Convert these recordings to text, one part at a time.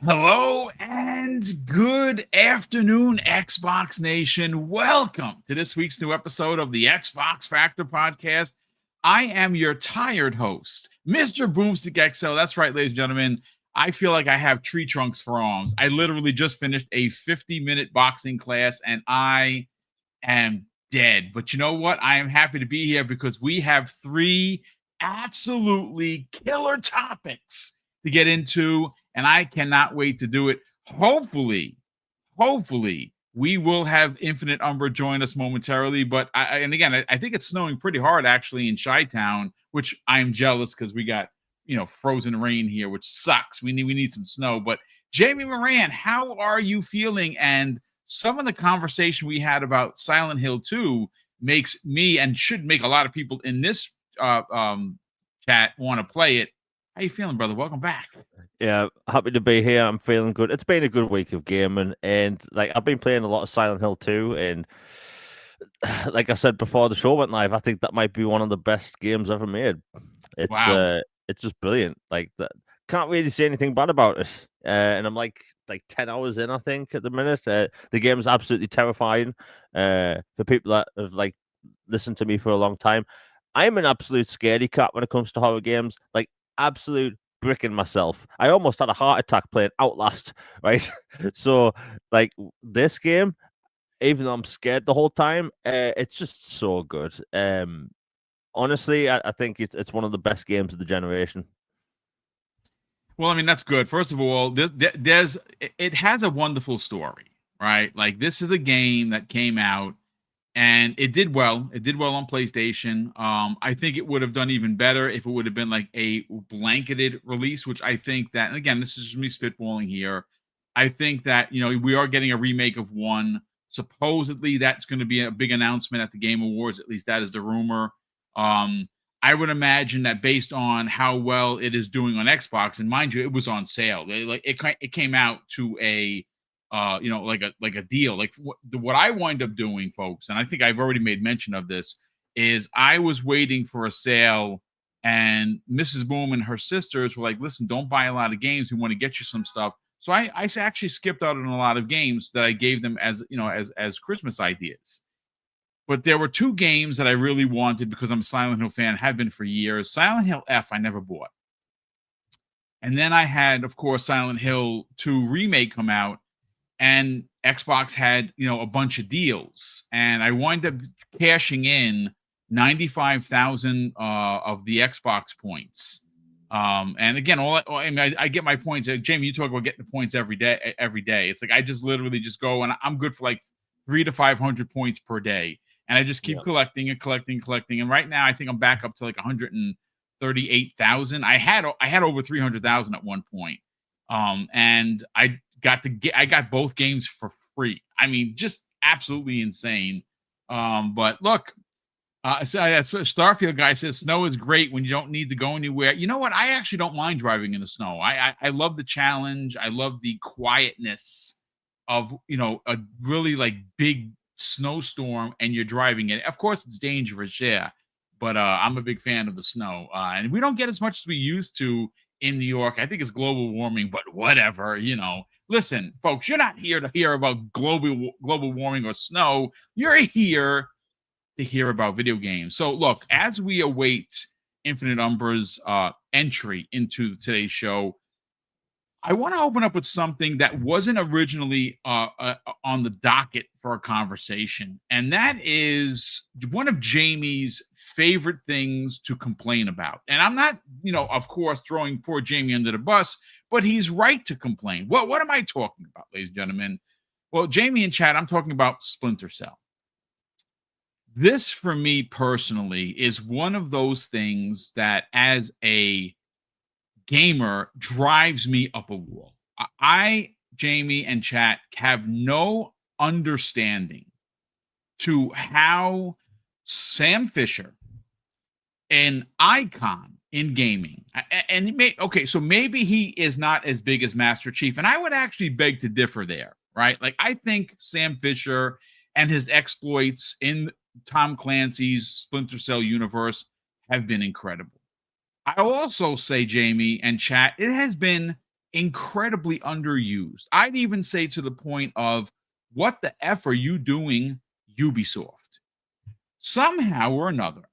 Hello and good afternoon, Xbox Nation. Welcome to this week's new episode of the Xbox Factor Podcast. I am your tired host, Mr. BoomStick XL. That's right, ladies and gentlemen. I feel like I have tree trunks for arms. I literally just finished a 50-minute boxing class and I am dead. But you know what? I am happy to be here because we have three absolutely killer topics to get into, and I cannot wait to do it. Hopefully, we will have Infinite Umber join us momentarily. But I think it's snowing pretty hard actually in Chi-Town, which I'm jealous because we got frozen rain here, which sucks. We need some snow. But Jamie Moran, how are you feeling? And some of the conversation we had about Silent Hill 2 makes me and should make a lot of people in this chat want to play it. How you feeling, brother? Welcome back. Yeah, happy to be here. I'm feeling good. It's been a good week of gaming, and I've been playing a lot of Silent Hill 2, and like I said before the show went live, I think that might be one of the best games ever made. It's just brilliant. Can't really say anything bad about it. And I'm like 10 hours in, I think, at the minute. The game's absolutely terrifying. For people that have listened to me for a long time, I'm an absolute scaredy cat when it comes to horror games. Absolute bricking myself. I almost had a heart attack playing Outlast, right? So, this game, even though I'm scared the whole time, it's just so good. Honestly, I think it's one of the best games of the generation. Well, I mean, that's good. First of all, it has a wonderful story, right? Like, this is a game that came out and it did well. It did well on PlayStation. I think it would have done even better if it would have been like a blanketed release, which I think that, and again, this is just me spitballing here. I think that, we are getting a remake of one. Supposedly, that's going to be a big announcement at the Game Awards. At least that is the rumor. I would imagine that based on how well it is doing on Xbox, and mind you, it was on sale. It came out to a like a deal. Like what I wind up doing, folks, and I think I've already made mention of this, is I was waiting for a sale, and Mrs. Boom and her sisters were like, "Listen, don't buy a lot of games. We want to get you some stuff." So I actually skipped out on a lot of games that I gave them as as Christmas ideas. But there were two games that I really wanted because I'm a Silent Hill fan, have been for years. Silent Hill F, I never bought. And then I had, of course, Silent Hill 2 Remake come out, and Xbox had, a bunch of deals. And I wound up cashing in 95,000 of the Xbox points. And again, I get my points. Jamie, you talk about getting the points every day. It's like I just literally just go and I'm good for like 300 to 500 points per day. And I just keep collecting and collecting. And right now, I think I'm back up to like 138,000. I had over 300,000 at one point. And I got both games for free. I mean, just absolutely insane. But look, Starfield guy says snow is great when you don't need to go anywhere. You know what? I actually don't mind driving in the snow. I love the challenge. I love the quietness of a really like big snowstorm and you're driving it. Of course, it's dangerous, yeah. But I'm a big fan of the snow, and we don't get as much as we used to in New York. I think it's global warming, but whatever. Listen, folks, you're not here to hear about global warming or snow. You're here to hear about video games. So, look, as we await Infinite Umber's entry into today's show, I want to open up with something that wasn't originally on the docket for a conversation, and that is one of Jamie's favorite things to complain about. And I'm not, of course, throwing poor Jamie under the bus, but he's right to complain. What am I talking about, ladies and gentlemen? Well, Jamie in chat, I'm talking about Splinter Cell. This, for me personally, is one of those things that, as a gamer, drives me up a wall. Jamie, and chat have no understanding to how Sam Fisher, an icon in gaming, and so maybe he is not as big as Master Chief, and I would actually beg to differ there, right? Like, I think Sam Fisher and his exploits in Tom Clancy's Splinter Cell universe have been incredible. I'll also say, Jamie and chat, it has been incredibly underused. I'd even say to the point of, what the F are you doing, Ubisoft? Somehow or another,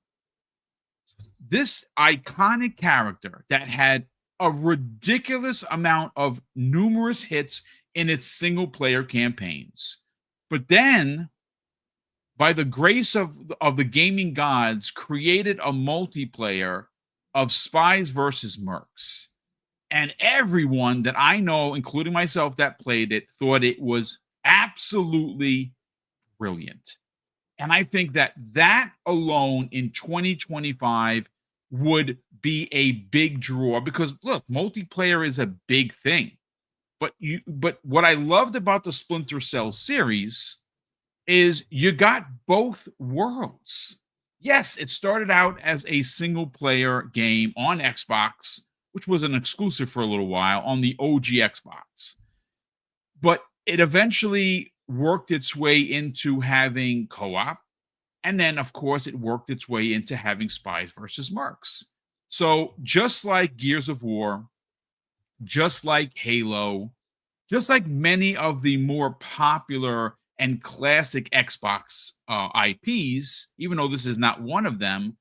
this iconic character that had a ridiculous amount of numerous hits in its single player campaigns, but then by the grace of the gaming gods, created a multiplayer of spies versus mercs. And everyone that I know, including myself that played it, thought it was absolutely brilliant. And I think that that alone in 2025 would be a big draw, because look, multiplayer is a big thing. But what I loved about the Splinter Cell series is you got both worlds. Yes, it started out as a single player game on Xbox, which was an exclusive for a little while on the OG Xbox. But it eventually worked its way into having co-op. And then, of course, it worked its way into having spies versus mercs. So just like Gears of War, just like Halo, just like many of the more popular and classic Xbox IPs, even though this is not one of them,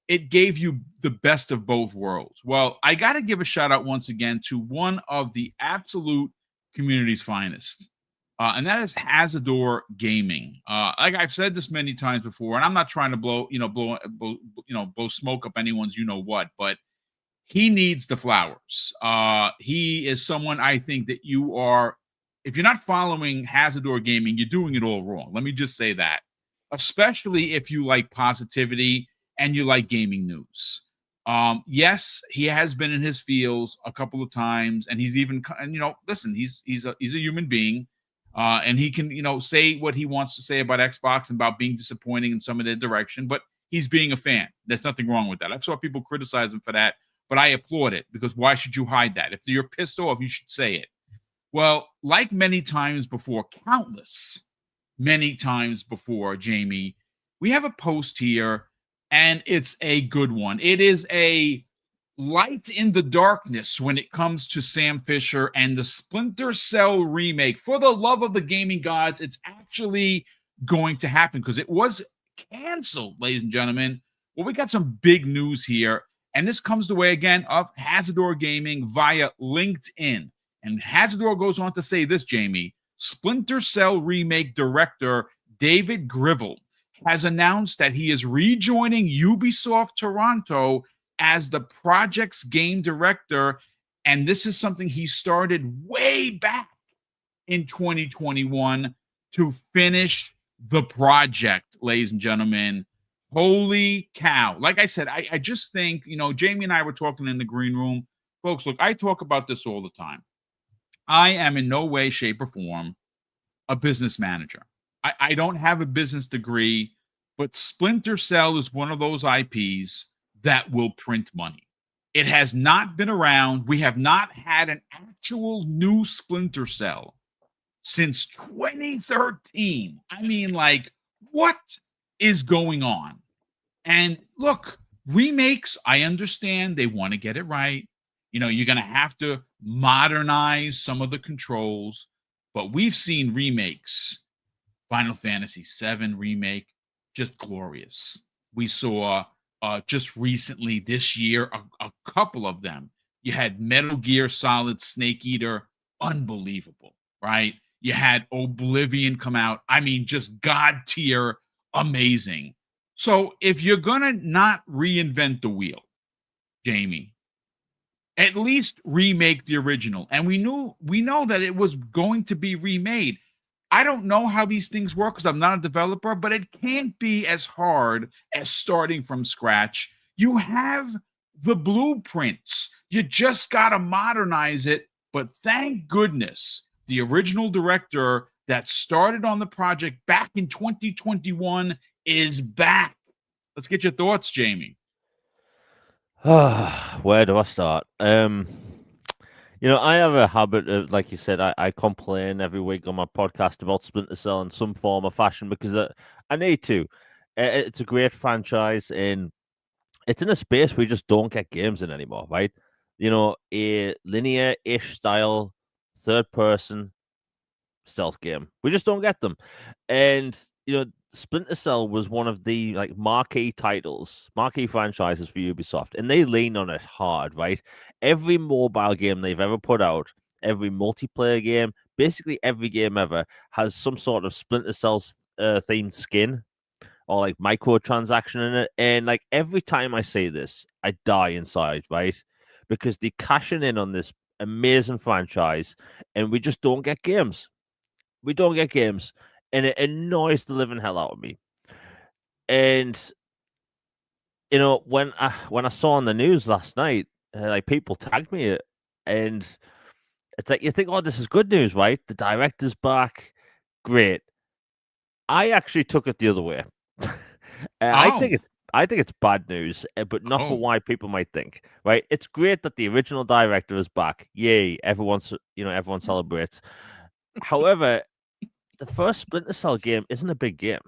it gave you the best of both worlds. Well, I got to give a shout out once again to one of the absolute community's finest, and that is Hazador Gaming. Like I've said this many times before, and I'm not trying to blow smoke up anyone's what, but he needs the flowers. He is someone I think that you are, if you're not following Hazador Gaming, you're doing it all wrong. Let me just say that, especially if you like positivity and you like gaming news. Yes, he has been in his feels a couple of times, and he's even, and listen, he's a human being, and he can say what he wants to say about Xbox and about being disappointing in some of their direction, but he's being a fan. There's nothing wrong with that. I've saw people criticize him for that, but I applaud it, because why should you hide that? If you're pissed off, you should say it. Well, like many times before, countless many times before, Jamie, we have a post here, and it's a good one. It is a light in the darkness when it comes to Sam Fisher and the Splinter Cell remake. For the love of the gaming gods, it's actually going to happen, because it was canceled, ladies and gentlemen. Well, we got some big news here, and this comes the way again of Hazador Gaming via LinkedIn. And Hazador goes on to say this, Jamie: Splinter Cell remake director David Grivell has announced that he is rejoining Ubisoft Toronto as the project's game director. And this is something he started way back in 2021 to finish the project, ladies and gentlemen. Holy cow. Like I said, I just think, Jamie and I were talking in the green room. Folks, look, I talk about this all the time. I am in no way, shape, or form a business manager. I don't have a business degree, but Splinter Cell is one of those IPs that will print money. It has not been around. We have not had an actual new Splinter Cell since 2013. I mean, like, what is going on? And look, remakes, I understand they want to get it right. You're going to have to modernize some of the controls, but we've seen remakes. Final Fantasy VII remake, just glorious. We saw just recently this year a couple of them. You had Metal Gear Solid Snake Eater, unbelievable, right? You had Oblivion come out. I mean, just god tier, amazing. So if you're going to not reinvent the wheel, Jamie, at least remake the original. And we know that it was going to be remade. I don't know how these things work, because I'm not a developer, but it can't be as hard as starting from scratch. You have the blueprints. You just got to modernize it. But thank goodness the original director that started on the project back in 2021 is back. Let's get your thoughts, Jamie. Where do I start? I have a habit of, like you said, I complain every week on my podcast about Splinter Cell in some form or fashion, because I need to. It's a great franchise, and it's in a space we just don't get games in anymore, right? a linear-ish style third-person stealth game. We just don't get them. And Splinter Cell was one of the marquee titles, marquee franchises for Ubisoft, and they lean on it hard, right? Every mobile game they've ever put out, every multiplayer game, basically every game ever has some sort of Splinter Cell themed skin or microtransaction in it. And every time I say this, I die inside, right? Because they're cashing in on this amazing franchise, and we just don't get games. We don't get games, and it annoys the living hell out of me. And when I saw on the news last night, people tagged me it, and it's like you think, oh, this is good news, right? The director's back, great. I actually took it the other way. I think it's bad news, but not for why people might think. Right? It's great that the original director is back. Yay! Everyone celebrates. However, the first Splinter Cell game isn't a big game.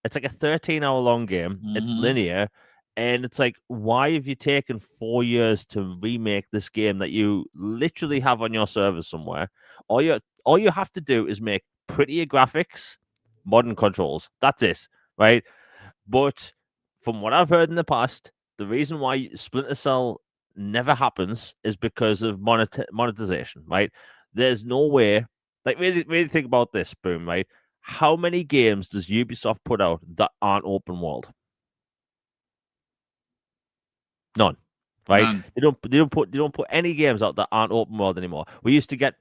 It's like a 13-hour long game. It's linear, and it's like, why have you taken 4 years to remake this game that you literally have on your server somewhere? All you have to do is make prettier graphics, modern controls. That's it, right? But from what I've heard in the past, the reason why Splinter Cell never happens is because of monetization, right? There's no way. Really think about this, Boom, right? How many games does Ubisoft put out that aren't open world? None, right? None. They don't put any games out that aren't open world anymore. We used to get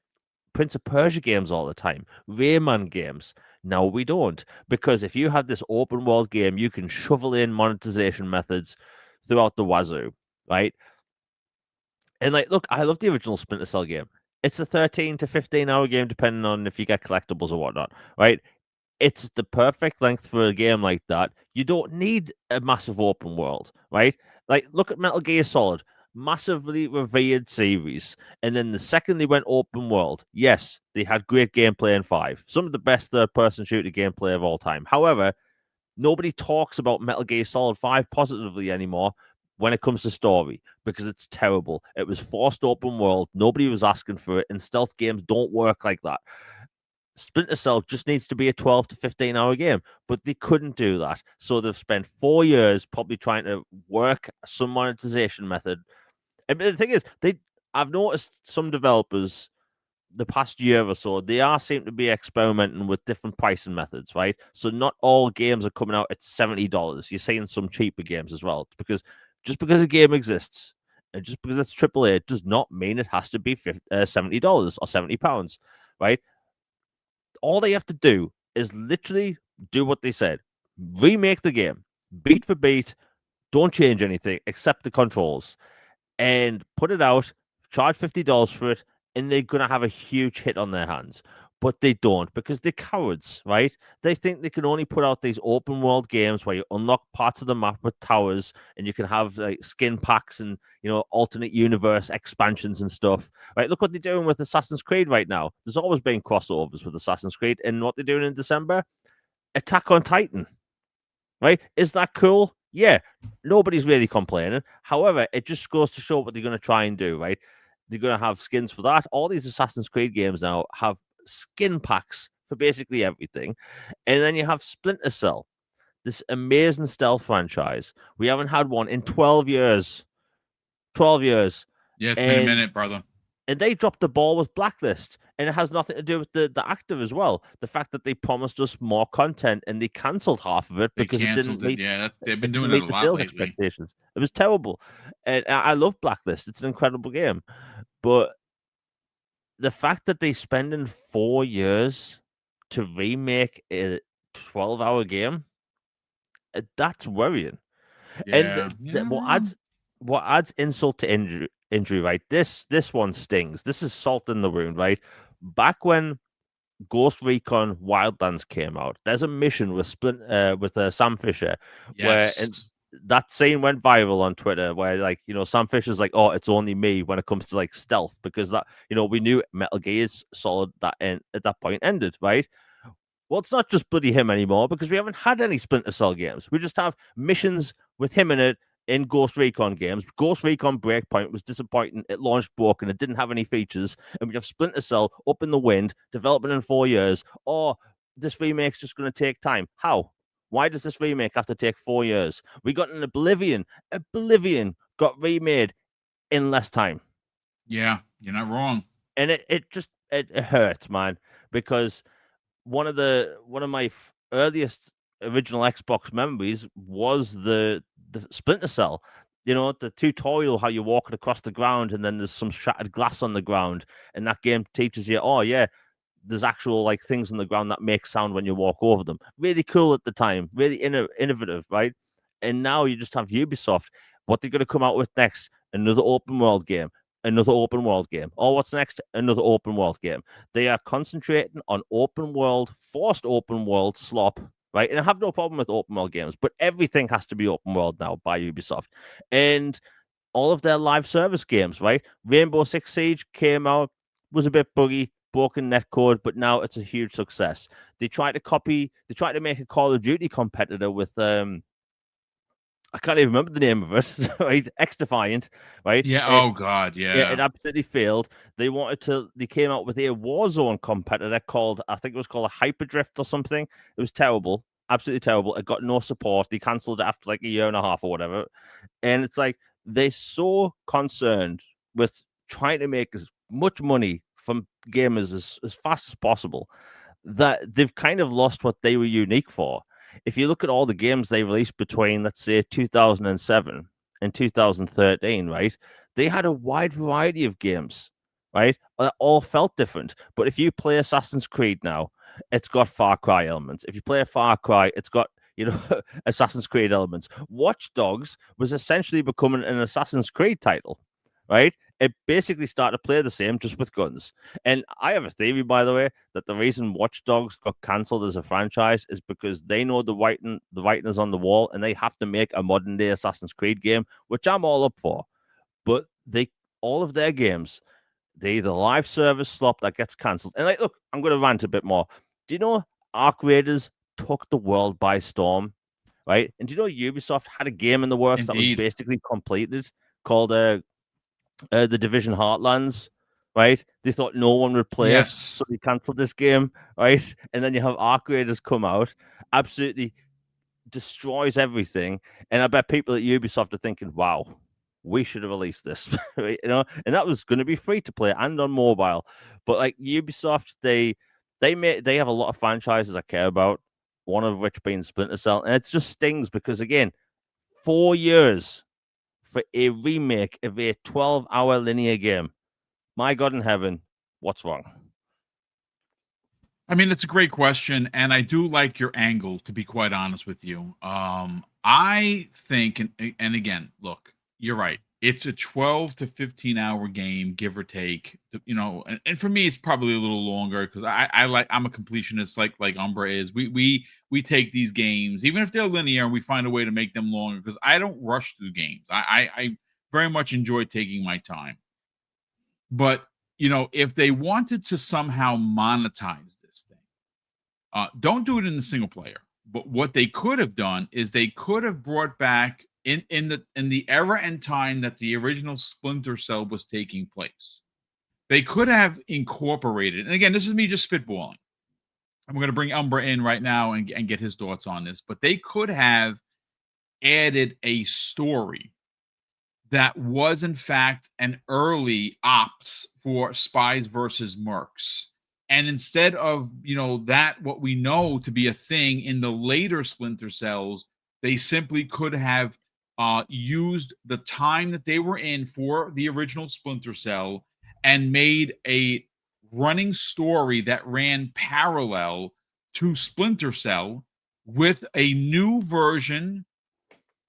Prince of Persia games all the time, Rayman games. Now we don't, because if you have this open world game, you can shovel in monetization methods throughout the wazoo, right? And look, I love the original Splinter Cell game. It's a 13 to 15-hour game, depending on if you get collectibles or whatnot, right? It's the perfect length for a game like that. You don't need a massive open world, right? Look at Metal Gear Solid, massively revered series. And then the second they went open world, yes, they had great gameplay in 5. Some of the best third-person shooter gameplay of all time. However, nobody talks about Metal Gear Solid 5 positively anymore when it comes to story, because it's terrible. It was forced open world. Nobody was asking for it, and stealth games don't work like that. Splinter Cell just needs to be a 12 to 15-hour game, but they couldn't do that. So they've spent 4 years probably trying to work some monetization method. And the thing is, I've noticed some developers the past year or so, they seem to be experimenting with different pricing methods, right? So not all games are coming out at $70. You're seeing some cheaper games as well, because just because a game exists and just because it's AAA does not mean it has to be $70 or £70, right? All they have to do is literally do what they said. Remake the game, beat for beat, don't change anything except the controls, and put it out, charge $50 for it, and they're going to have a huge hit on their hands. But they don't, because they're cowards, right? They think they can only put out these open world games where you unlock parts of the map with towers, and you can have skin packs and alternate universe expansions and stuff. Right? Look what they're doing with Assassin's Creed right now. There's always been crossovers with Assassin's Creed, and what they're doing in December, Attack on Titan. Right? Is that cool? Yeah, nobody's really complaining. However, it just goes to show what they're going to try and do, right? They're going to have skins for that. All these Assassin's Creed games now have skin packs for basically everything. And then you have Splinter Cell, this amazing stealth franchise. We haven't had one in 12 years. 12 years. Yeah, it's been a minute, brother. And they dropped the ball with Blacklist. And it has nothing to do with the actor as well. The fact that they promised us more content and they cancelled half of it because it didn't meet. Yeah, they've been doing it a lot lately. Expectations. It was terrible. And I love Blacklist. It's an incredible game. But the fact that they spending 4 years to remake a 12-hour game, that's worrying. Yeah. And what adds insult to injury, right? This one stings. This is salt in the wound, right? Back when Ghost Recon Wildlands came out, there's a mission with Sam Fisher, where that scene went viral on Twitter, where Sam Fisher's like, "Oh, it's only me when it comes to stealth," because that we knew Metal Gear Solid at that point ended, right? Well, it's not just bloody him anymore, because we haven't had any Splinter Cell games. We just have missions with him in it, in Ghost Recon games. Ghost Recon Breakpoint was disappointing. It launched broken. It didn't have any features. And we have Splinter Cell up in the wind, developing in 4 years. Oh, this remake's just going to take time. How? Why does this remake have to take 4 years? We got an Oblivion. Oblivion got remade in less time. Yeah, you're not wrong. And it hurt, man, because one of my earliest original Xbox memories was the Splinter Cell. The tutorial how you're walking across the ground and then there's some shattered glass on the ground, and that game teaches you, oh yeah, there's actual like things on the ground that make sound when you walk over them. Really cool at the time, really innovative, right? And now you just have Ubisoft. What they're going to come out with next? Another open world game. Another open world game. Oh, what's next? Another open world game. They are concentrating on open world, forced open world slop, right? And I have no problem with open world games, but everything has to be open world now by Ubisoft. And all of their live service games, right? Rainbow Six Siege came out, was a bit buggy, broken netcode, but now it's a huge success. They tried to make a Call of Duty competitor with I can't even remember the name of it, right? X-Defiant, right? Yeah. Oh God. Yeah, it Yeah. absolutely failed. They came out with a Warzone competitor called, I think it was called a Hyperdrift or something. It was terrible, absolutely terrible. It got no support. They cancelled it after like a year and a half or whatever. And it's like they're so concerned with trying to make as much money from gamers as fast as possible that they've kind of lost what they were unique for. If you look at all the games they released between, let's say, 2007 and 2013, right? They had a wide variety of games, right? That all felt different. But if you play Assassin's Creed now, it's got Far Cry elements. If you play a Far Cry, it's got Assassin's Creed elements. Watch Dogs was essentially becoming an Assassin's Creed title, right? It basically started to play the same, just with guns. And I have a theory, by the way, that the reason Watch Dogs got cancelled as a franchise is because they know the writing is on the wall, and they have to make a modern day Assassin's Creed game, which I'm all up for. But all of their games, they either live service slop that gets cancelled. And like, look, I'm going to rant a bit more. Do you know Arc Raiders took the world by storm, right? And do you know Ubisoft had a game in the works that was basically completed called the Division Heartlands, right? They thought no one would play it, so they cancelled this game, right? And then you have Arc Raiders come out, absolutely destroys everything. And I bet people at Ubisoft are thinking, wow, we should have released this, right? And that was going to be free to play and on mobile. But like Ubisoft, they have a lot of franchises I care about, one of which being Splinter Cell. And it just stings because, again, 4 years for a remake of a 12-hour linear game. My God in heaven, what's wrong? I mean, it's a great question, and I do like your angle, to be quite honest with you. I think, and again, look, you're right. It's a 12 to 15 hour game, give or take. And for me, it's probably a little longer because I'm a completionist, like Umbra is. We take these games, even if they're linear, and we find a way to make them longer because I don't rush through games. I very much enjoy taking my time. But if they wanted to somehow monetize this thing, don't do it in the single player. But what they could have done is they could have brought back in the era and time that the original Splinter Cell was taking place. They could have incorporated, and again, this is me just spitballing. I'm going to bring Umbra in right now and get his thoughts on this. But they could have added a story that was in fact an early ops for Spies versus Mercs. And instead of, that what we know to be a thing in the later Splinter Cells, they simply could have used the time that they were in for the original Splinter Cell and made a running story that ran parallel to Splinter Cell with a new version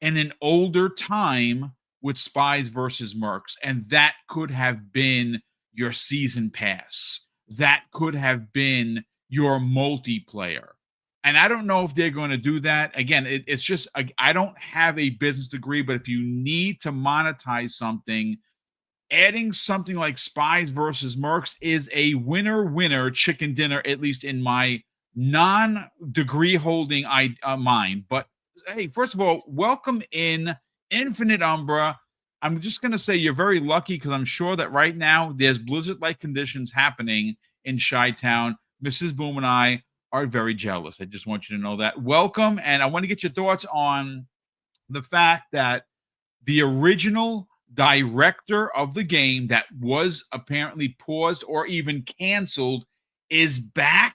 in an older time with Spies versus Mercs. And that could have been your season pass. That could have been your multiplayer. And I don't know if they're going to do that. Again, it's just, I don't have a business degree, but if you need to monetize something, adding something like Spies versus Mercs is a winner chicken dinner, at least in my non-degree holding mind. But hey, first of all, welcome in Infinite Umbra. I'm just going to say you're very lucky because I'm sure that right now there's blizzard-like conditions happening in Chi-Town. Mrs. Boom and I are very jealous. I just want you to know that. Welcome, and I want to get your thoughts on the fact that the original director of the game that was apparently paused or even canceled is back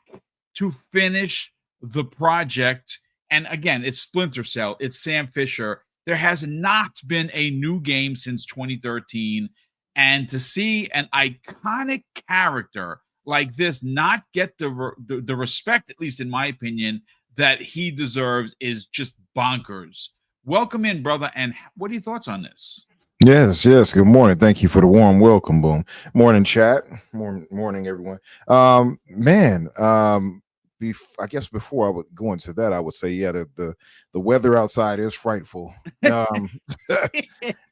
to finish the project. And again, it's Splinter Cell, it's Sam Fisher. There has not been a new game since 2013. And to see an iconic character like this not get the respect, at least in my opinion, that he deserves is just bonkers. Welcome in, brother. And what are your thoughts on this? Yes, yes. Good morning. Thank you for the warm welcome, Boom. Morning, chat. Morning, everyone. Man, I guess before I would go into that, I would say, yeah, the weather outside is frightful. I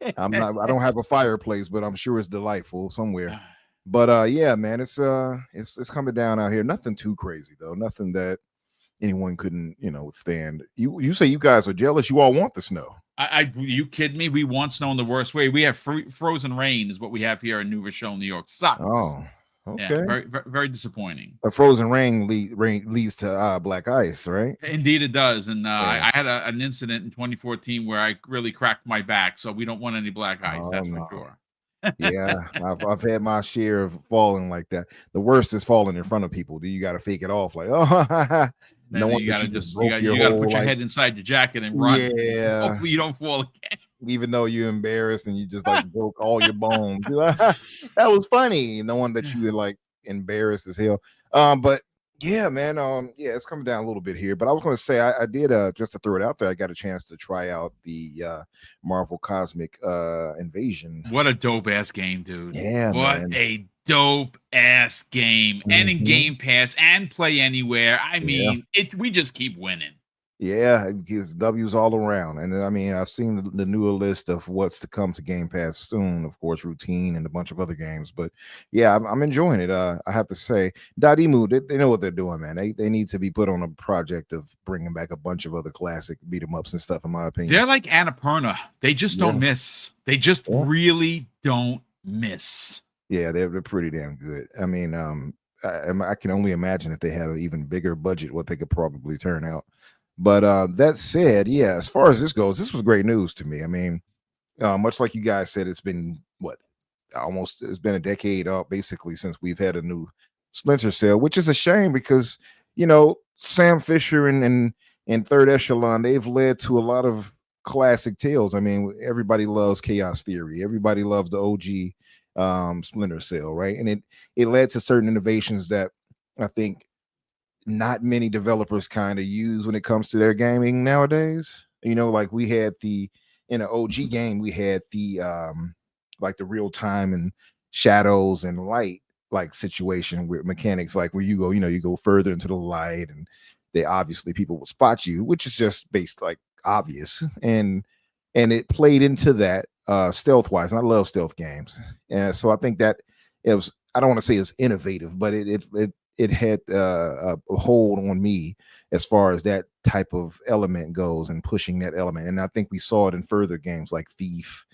don't have a fireplace, but I'm sure it's delightful somewhere. But yeah, man, it's coming down out here. Nothing too crazy though. Nothing that anyone couldn't, withstand. You say you guys are jealous. You all want the snow. You kidding me? We want snow in the worst way. We have frozen rain is what we have here in New Rochelle, New York. Sucks. Oh, okay. Yeah, very, very disappointing. A frozen rain leads to black ice, right? Indeed, it does. And I had an incident in 2014 where I really cracked my back. So we don't want any black ice. That's for sure. Yeah, I've had my share of falling like that. The worst is falling in front of people. You got to fake it off like, oh. No one. You got to put your head inside your jacket and run. Yeah. Hopefully you don't fall again. Even though you're embarrassed and you just like broke all your bones. That was funny. Knowing that you were like embarrassed as hell. But yeah, man. Yeah, it's coming down a little bit here. But I was going to say I did just to throw it out there. I got a chance to try out the Marvel Cosmic Invasion. What a dope ass game, dude. Yeah, what a dope ass game. And in Game Pass and Play Anywhere. I mean, we just keep winning. Yeah, it gives W's all around. And I mean, I've seen the newer list of what's to come to Game Pass soon, of course, Routine and a bunch of other games. But yeah, I'm enjoying it. I have to say, Dadimu, they know what they're doing, man. They need to be put on a project of bringing back a bunch of other classic beat 'em ups and stuff, in my opinion. They're like Annapurna. They just don't miss. They just really don't miss. Yeah, they're pretty damn good. I mean, I can only imagine if they had an even bigger budget, what they could probably turn out. But that said, yeah, as far as this goes, this was great news to me. I mean, much like you guys said, it's been it's been a decade basically since we've had a new Splinter Cell, which is a shame because Sam Fisher and Third Echelon, they've led to a lot of classic tales. I mean, everybody loves Chaos Theory, everybody loves the OG Splinter Cell, right? And it led to certain innovations that I think not many developers kind of use when it comes to their gaming nowadays. Like we had in an OG game, we had the like the real time and shadows and light like situation with mechanics, like where you go further into the light and they obviously people will spot you, which is just based like obvious. And it played into that stealth wise. And I love stealth games. And so I think that it was, I don't want to say it's innovative, but it had a hold on me as far as that type of element goes and pushing that element. And I think we saw it in further games like Thief.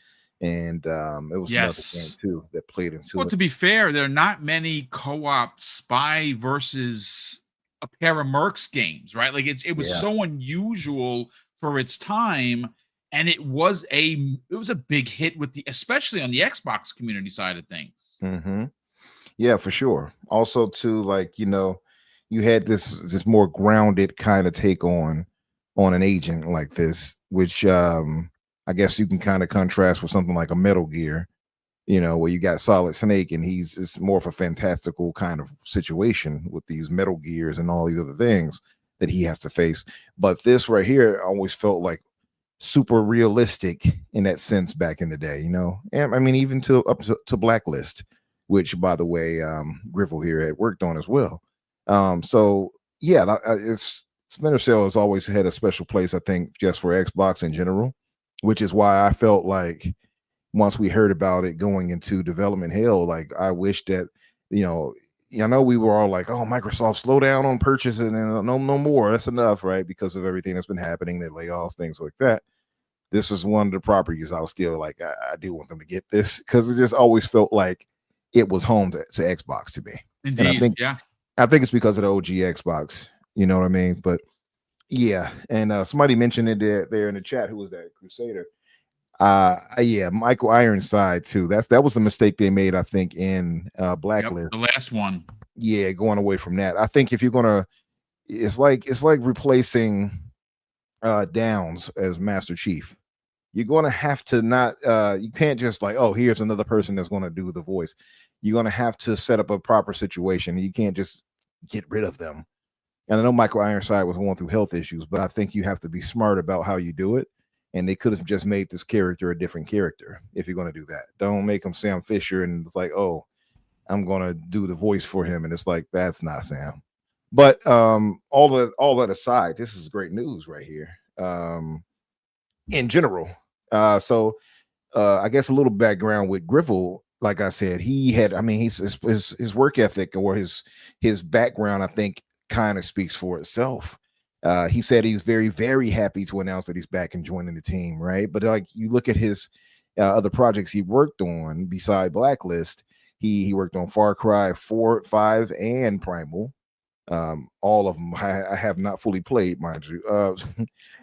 And it was another game too that played into it. Well, to be fair, there are not many co-op spy versus a pair of mercs games, right? Like it was so unusual for its time. And it was a big hit especially on the Xbox community side of things. Mm-hmm. Yeah, for sure. Also, too, like you had this more grounded kind of take on an agent like this, which I guess you can kind of contrast with something like a Metal Gear, where you got Solid Snake and it's more of a fantastical kind of situation with these Metal Gears and all these other things that he has to face. But this right here always felt like super realistic in that sense back in the day, and I mean even up to Blacklist, which by the way Griffel here had worked on as well. So yeah, it's Splinter Cell has always had a special place, I think, just for Xbox in general, which is why I felt like once we heard about it going into development hell, like I wish that I know we were all like, oh, Microsoft, slow down on purchasing and no more, that's enough, right? Because of everything that's been happening, the layoffs, things like that. this was one of the properties I was still like, I do want them to get this, because it just always felt like it was home to Xbox to me. Indeed, And I think it's because of the OG Xbox. You know what I mean? But yeah, and somebody mentioned it there in the chat. Who was that? Crusader. Yeah, Michael Ironside too. That was the mistake they made, I think, in Blacklist. The last one. Yeah, going away from that. I think if you're gonna, it's like replacing Downs as Master Chief. You're gonna have to not you can't just like, oh, here's another person that's gonna do the voice. You're gonna have to set up a proper situation. You can't just get rid of them. And I know Michael Ironside was going through health issues, but I think you have to be smart about how you do it. And they could have just made this character a different character if you're going to do that. Don't make him Sam Fisher and it's like, oh, I'm going to do the voice for him. And it's like, that's not Sam. But all that aside, this is great news right here. In general. So I guess a little background with Griffel. Like I said, he had, I mean, his work ethic or his background, I think, kind of speaks for itself. He said he was very, very happy to announce that he's back and joining the team, right? But like you look at his other projects he worked on beside Blacklist, he worked on Far Cry 4, 5, and Primal. All of them I have not fully played, mind you.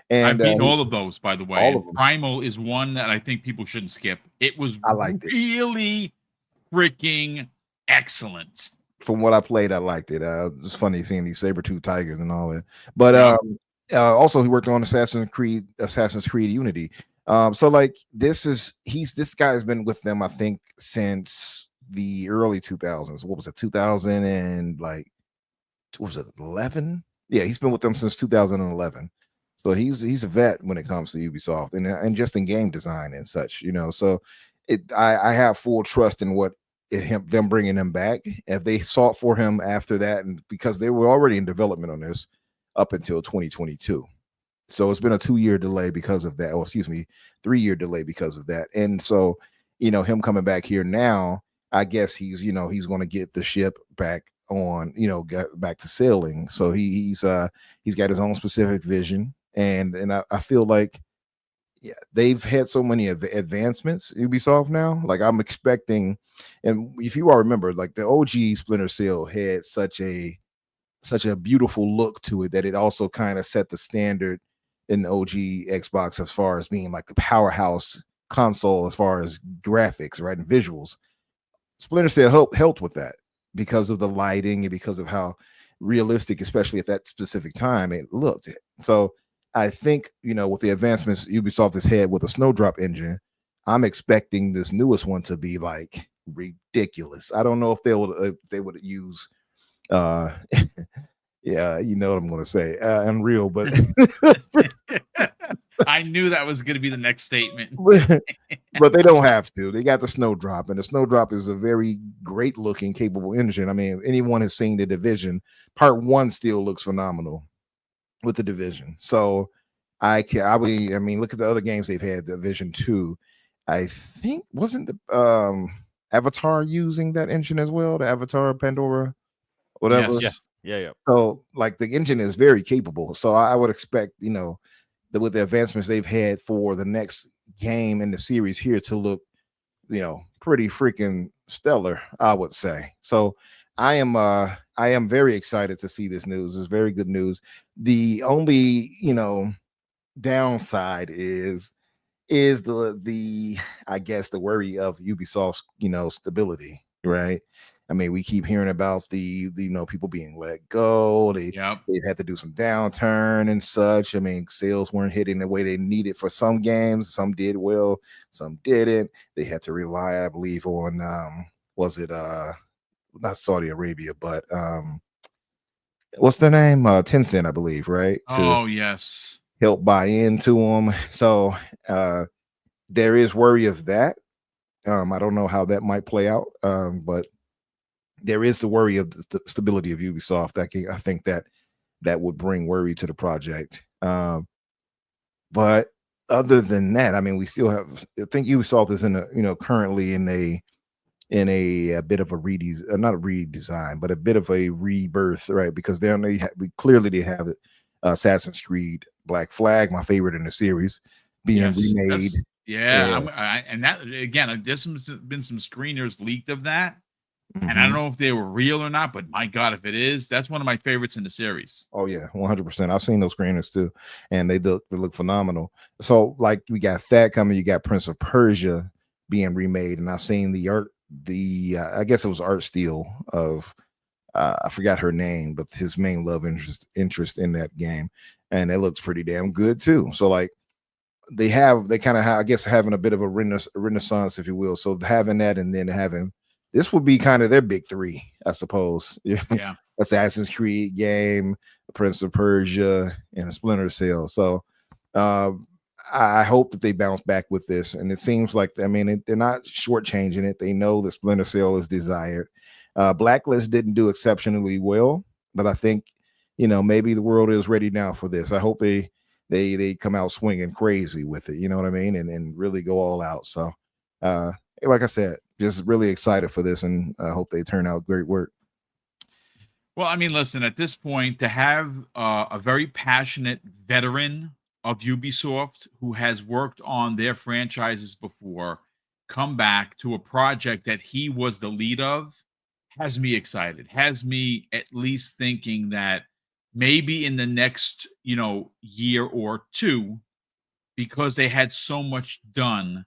And I've beaten all of those, by the way. All of them. Primal is one that I think people shouldn't skip. It was really freaking excellent. From what I played, I liked it. It's funny seeing these saber-tooth tigers and all that. But also he worked on Assassin's Creed Unity. So like this guy has been with them, I think, since the early 2000s. What was it, 2000 and like, what was it, 11? Yeah, he's been with them since 2011. So he's a vet when it comes to Ubisoft and just in game design and such, you know. So I have full trust in what them bringing him back. If they sought for him after that, and because they were already in development on this up until 2022, so it's been a 2-year delay because of that, or excuse me, 3-year delay because of that. And so, you know, him coming back here now, I guess he's going to get the ship back on, back to sailing. So he's got his own specific vision, and I feel like, yeah, they've had so many advancements, Ubisoft now. Like I'm expecting, and if you all remember, like the OG Splinter Cell had such a beautiful look to it that it also kind of set the standard in the OG Xbox as far as being like the powerhouse console as far as graphics, right, and visuals. Splinter Cell helped with that because of the lighting and because of how realistic, especially at that specific time, it looked. So I think, with the advancements Ubisoft has had with a Snowdrop engine, I'm expecting this newest one to be like ridiculous. I don't know if they would use yeah, you know what I'm going to say, Unreal, but I knew that was going to be the next statement. But they don't have to. They got the Snowdrop, and the Snowdrop is a very great looking, capable engine. I mean, if anyone has seen the Division, Part 1 still looks phenomenal with the Division. So look at the other games they've had. The Division 2, I think, wasn't the Avatar using that engine as well? The Avatar Pandora, whatever. Yes. Yeah. So like the engine is very capable. So I would expect, that with the advancements they've had for the next game in the series here to look, pretty freaking stellar, I would say. So I am very excited to see this news. It's very good news. The only, downside is the I guess the worry of Ubisoft's, stability, right? I mean, we keep hearing about the people being let go. They've had to do some downturn and such. I mean, sales weren't hitting the way they needed for some games. Some did well, some didn't. They had to rely, I believe, on was it not Saudi Arabia, but what's their name? Tencent, I believe, right? Oh, yes. Help buy into them. So there is worry of that. I don't know how that might play out, but there is the worry of the stability of Ubisoft. I think that would bring worry to the project. But other than that, I mean, we still have. I think Ubisoft is currently in a bit of a not a redesign, but a bit of a rebirth, right? Because they have Assassin's Creed Black Flag, my favorite in the series. being Yes, remade. yeah. And that again, there's been some screeners leaked of that, and I don't Mhm. know if they were real or not. But my God, if it is, that's one of my favorites in the series. Oh yeah, 100%. I've seen those screeners too, and they look phenomenal. So like we got that coming. You got Prince of Persia being remade, and I've seen I guess it was art style of I forgot her name, but his main love interest in that game, and it looks pretty damn good too. So like they kind of I guess having a bit of a renaissance, if you will. So having that, and then having this would be kind of their big three, I suppose. Yeah. Assassin's Creed game, Prince of Persia, and a Splinter Cell. So uh, I hope that they bounce back with this. And it seems like, I mean, they're not shortchanging it. They know that Splinter Cell is desired. Blacklist didn't do exceptionally well, but I think, maybe the world is ready now for this. I hope they come out swinging crazy with it. You know what I mean? And really go all out. So, like I said, just really excited for this, and I hope they turn out great work. Well, I mean, listen, at this point, to have a very passionate veteran of Ubisoft who has worked on their franchises before come back to a project that he was the lead of has me excited, has me at least thinking that maybe in the next, year or two, because they had so much done,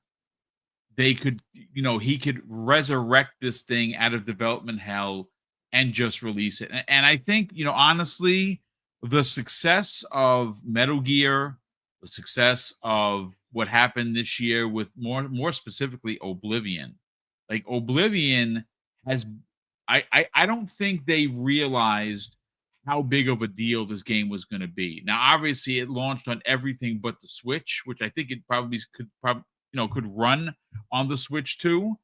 they could, he could resurrect this thing out of development hell and just release it. And I think, honestly, the success of Metal Gear, the success of what happened this year with more specifically Oblivion, like Oblivion has, I don't think they realized how big of a deal this game was going to be. Now, obviously, it launched on everything but the Switch, which I think it probably could run on the Switch too.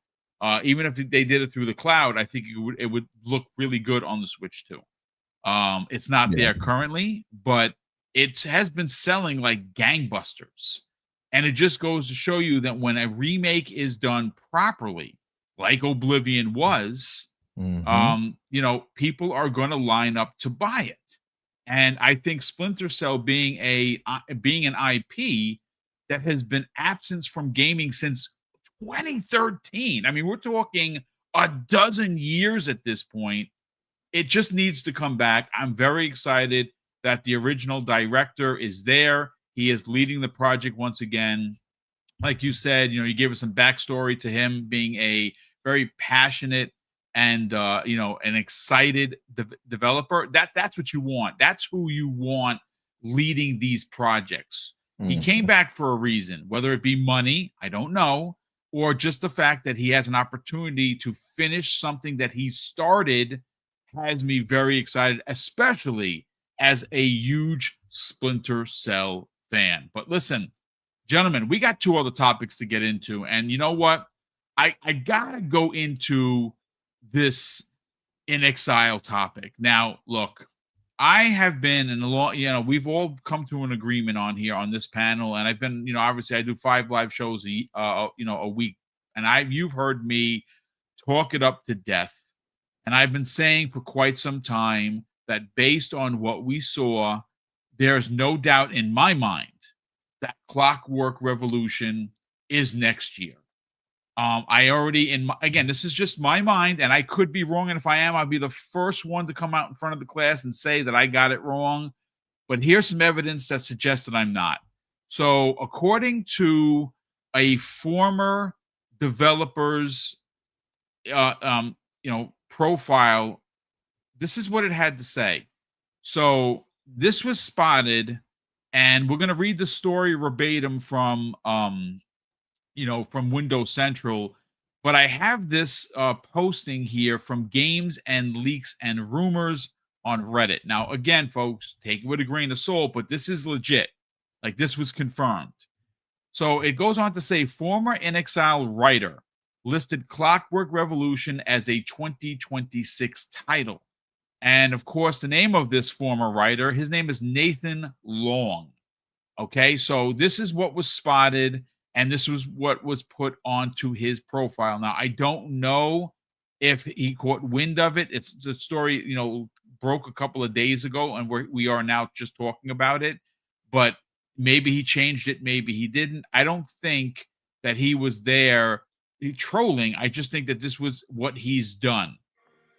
Even if they did it through the cloud, I think it would look really good on the Switch too. It's not Yeah. there currently, but it has been selling like gangbusters. And it just goes to show you that when a remake is done properly, like Oblivion was, Mhm. people are going to line up to buy it. And I think Splinter Cell being an IP that has been absent from gaming since 2013. I mean, we're talking a dozen years at this point. It just needs to come back. I'm very excited that the original director is there. He is leading the project once again. Like you said, you gave us some backstory to him being a very passionate and an excited developer. That's what you want. That's who you want leading these projects. He came Mhm. back for a reason, whether it be money, I don't know, or just the fact that he has an opportunity to finish something that he started has me very excited, especially as a huge Splinter Cell fan. But listen, gentlemen, we got two other topics to get into, and you know what? I gotta go into this InXile topic. Now, look, I have been in a long, we've all come to an agreement on here on this panel, and I've been, obviously I do 5 live shows a week, and you've heard me talk it up to death. And I've been saying for quite some time that based on what we saw, there's no doubt in my mind that Clockwork Revolution is next year. I already again, this is just my mind, and I could be wrong. And if I am, I'll be the first one to come out in front of the class and say that I got it wrong. But here's some evidence that suggests that I'm not. So, according to a former developer's profile, this is what it had to say. So this was spotted, and we're going to read the story verbatim from from Windows Central, but I have this posting here from Games and Leaks and Rumors on Reddit. Now, again, folks, take it with a grain of salt, but this is legit. Like, this was confirmed. So it goes on to say former InXile writer listed Clockwork Revolution as a 2026 title. And of course, the name of this former writer, his name is Nathan Long. Okay, so this is what was spotted, and this was what was put onto his profile. Now, I don't know if he caught wind of it. It's the story, broke a couple of days ago, and we are now just talking about it. But Maybe he changed it, maybe he didn't. I don't think that he was there trolling. I just think that this was what he's done.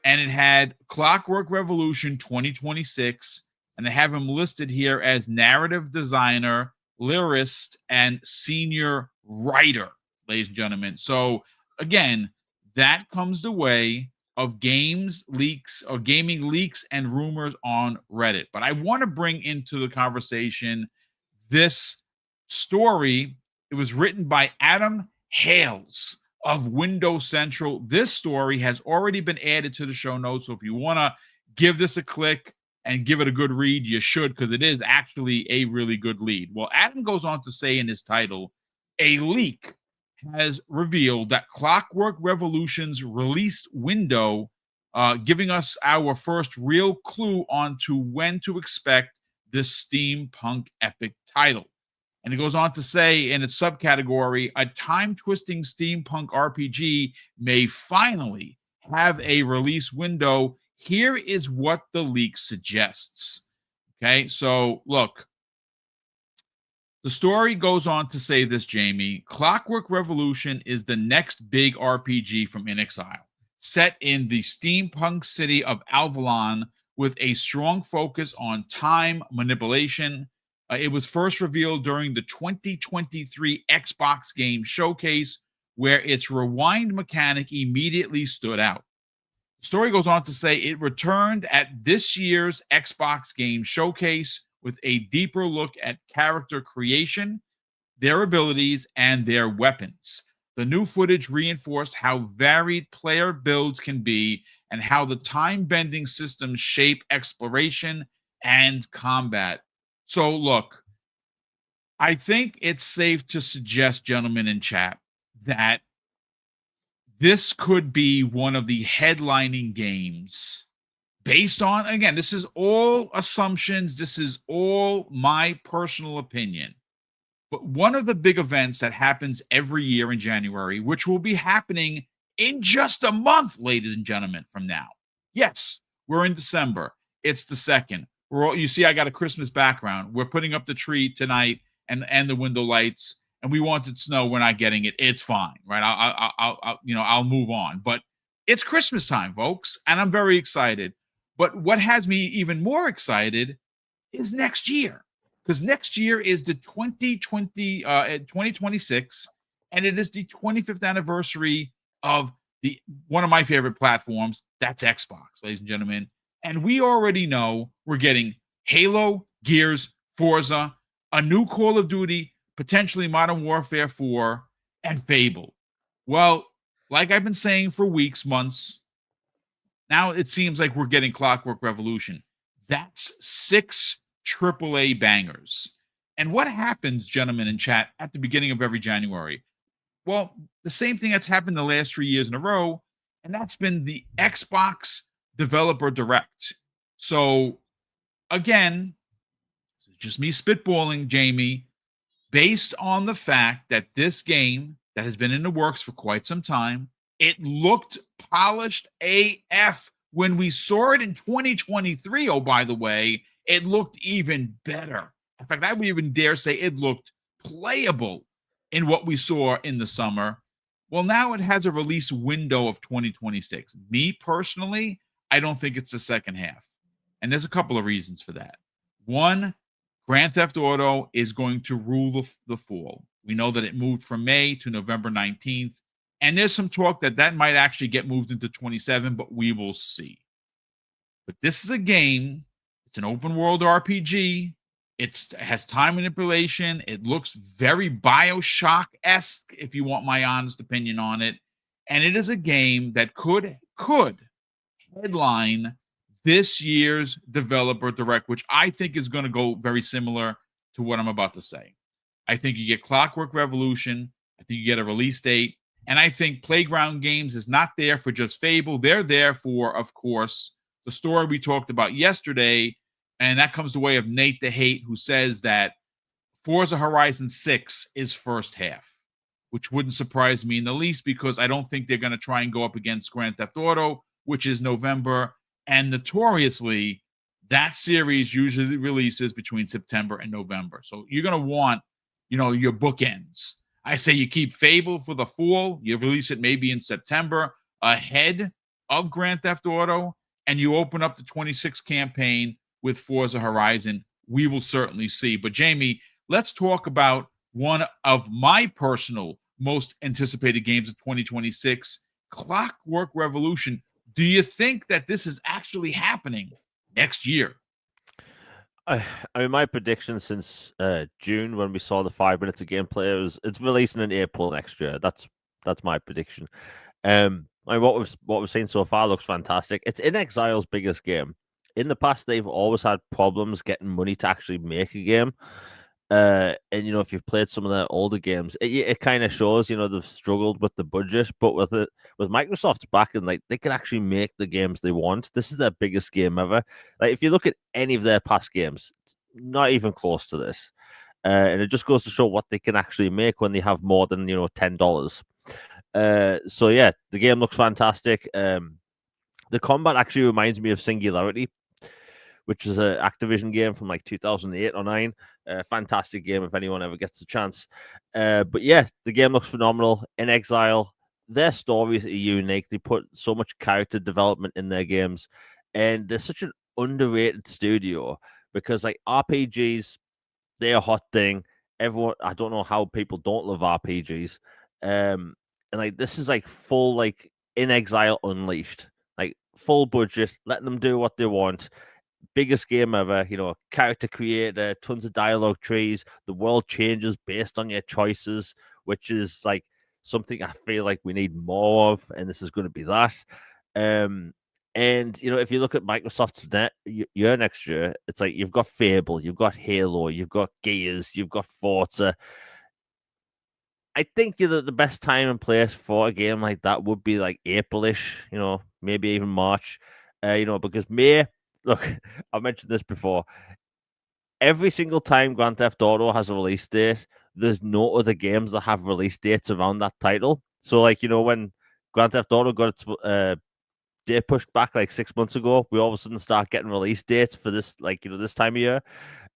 And it had Clockwork Revolution 2026, and they have him listed here as narrative designer, lyrist, and senior writer, ladies and gentlemen. So again, that comes the way of games leaks or gaming leaks and rumors on Reddit. But I want to bring into the conversation this story. It was written by Adam Hales of Windows Central. This story has already been added to the show notes. So if you want to give this a click and give it a good read, you should, because it is actually a really good lead. Well, Adam goes on to say in his title, a leak has revealed that Clockwork Revolution's release window, giving us our first real clue onto when to expect this steampunk epic title. And it goes on to say in its subcategory, a time-twisting steampunk RPG may finally have a release window. Here is what the leak suggests. Okay, so look. The story goes on to say this, Jamie. Clockwork Revolution is the next big RPG from InXile, set in the steampunk city of Avalon with a strong focus on time manipulation. It was first revealed during the 2023 Xbox Game Showcase, where its rewind mechanic immediately stood out. The story goes on to say it returned at this year's Xbox Game Showcase with a deeper look at character creation, their abilities, and their weapons. The new footage reinforced how varied player builds can be and how the time-bending systems shape exploration and combat. So, look, I think it's safe to suggest, gentlemen in chat, that this could be one of the headlining games based on, again, this is all assumptions. This is all my personal opinion. But one of the big events that happens every year in January, which will be happening in just a month, ladies and gentlemen, from now. Yes, we're in December. It's the 2nd. You see, I got a Christmas background. We're putting up the tree tonight and the window lights, and we wanted snow. We're not getting it. It's fine, right? I'll move on. But it's Christmas time, folks, and I'm very excited. But what has me even more excited is next year, because next year is the 2026, and it is the 25th anniversary of one of my favorite platforms. That's Xbox, ladies and gentlemen. And we already know we're getting Halo, Gears, Forza, a new Call of Duty, potentially Modern Warfare 4, and Fable. Well, like I've been saying for weeks, months, now it seems like we're getting Clockwork Revolution. That's 6 AAA bangers. And what happens, gentlemen in chat, at the beginning of every January? Well, the same thing that's happened the last 3 years in a row, and that's been the Xbox Developer Direct. So, again, just me spitballing, Jamie, based on the fact that this game that has been in the works for quite some time, it looked polished AF when we saw it in 2023. Oh, by the way, it looked even better. In fact, I would even dare say it looked playable in what we saw in the summer. Well, now it has a release window of 2026. Me personally, I don't think it's the second half. And there's a couple of reasons for that. One, Grand Theft Auto is going to rule the fall. We know that it moved from May to November 19th. And there's some talk that might actually get moved into 27, but we will see. But this is a game. It's an open world RPG. It has time manipulation. It looks very BioShock-esque, if you want my honest opinion on it. And it is a game that could headline this year's Developer Direct, which I think is going to go very similar to what I'm about to say. I think you get Clockwork Revolution. I think you get a release date. And I think Playground Games is not there for just Fable. They're there for, of course, the story we talked about yesterday. And that comes the way of Nate the Hate, who says that Forza Horizon 6 is first half, which wouldn't surprise me in the least, because I don't think they're going to try and go up against Grand Theft Auto, which is November. And notoriously, that series usually releases between September and November. So you're going to want, your bookends. I say you keep Fable for the fall. You release it maybe in September ahead of Grand Theft Auto, and you open up the 26 campaign with Forza Horizon. We will certainly see. But Jamie, let's talk about one of my personal most anticipated games of 2026, Clockwork Revolution. Do you think that this is actually happening next year? I mean, my prediction since June when we saw the 5 minutes of gameplay it's releasing in April next year. That's my prediction. I mean, what we've seen so far looks fantastic. It's InXile's biggest game. In the past, they've always had problems getting money to actually make a game. And if you've played some of their older games, it kind of shows. They've struggled with the budget, but with Microsoft's backing, like they can actually make the games they want. This is their biggest game ever. Like if you look at any of their past games, not even close to this. And it just goes to show what they can actually make when they have more than $10. So yeah, the game looks fantastic. The combat actually reminds me of Singularity, which is an Activision game from like 2008 or 9. Fantastic game if anyone ever gets the chance. But yeah, the game looks phenomenal. InXile, their stories are unique. They put so much character development in their games, and they're such an underrated studio because like RPGs, they're a hot thing. Everyone, I don't know how people don't love RPGs. And like this is like full like InXile Unleashed, like full budget, letting them do what they want. Biggest game ever, character creator, tons of dialogue trees. The world changes based on your choices, which is like something I feel like we need more of, and this is going to be that. And if you look at Microsoft's year next year, it's like you've got Fable, you've got Halo, you've got Gears, you've got Forza. I think the best time and place for a game like that would be like April-ish, maybe even March, because May. Look, I've mentioned this before. Every single time Grand Theft Auto has a release date, there's no other games that have release dates around that title. So, like, when Grand Theft Auto got its date pushed back like 6 months ago, we all of a sudden start getting release dates for this, like, this time of year.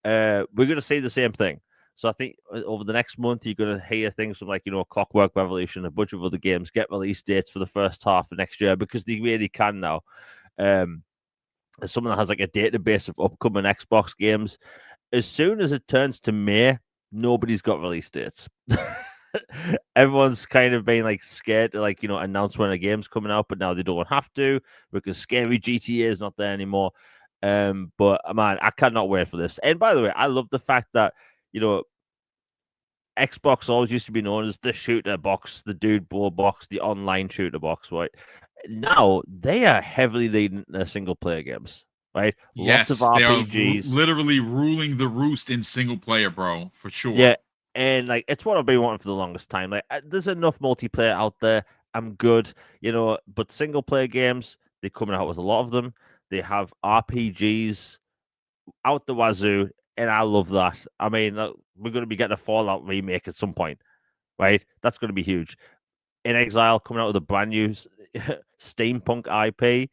We're going to see the same thing. So I think over the next month, you're going to hear things from, like, Clockwork Revolution, a bunch of other games get release dates for the first half of next year because they really can now. As someone that has like a database of upcoming Xbox games, as soon as it turns to May, nobody's got release dates. Everyone's kind of been like scared to announce when a game's coming out, but now they don't have to because scary GTA is not there anymore. But man, I cannot wait for this. And by the way, I love the fact that Xbox always used to be known as the shooter box, the dude ball box, the online shooter box, right? Now they are heavily leading their single player games, right? Yes, lots of RPGs. they are literally ruling the roost in single player, bro, for sure. Yeah, and like it's what I've been wanting for the longest time. Like, there's enough multiplayer out there. I'm good, but single player games, they're coming out with a lot of them. They have RPGs out the wazoo, and I love that. I mean, we're going to be getting a Fallout remake at some point, right? That's going to be huge. InXile coming out with a brand new steampunk IP.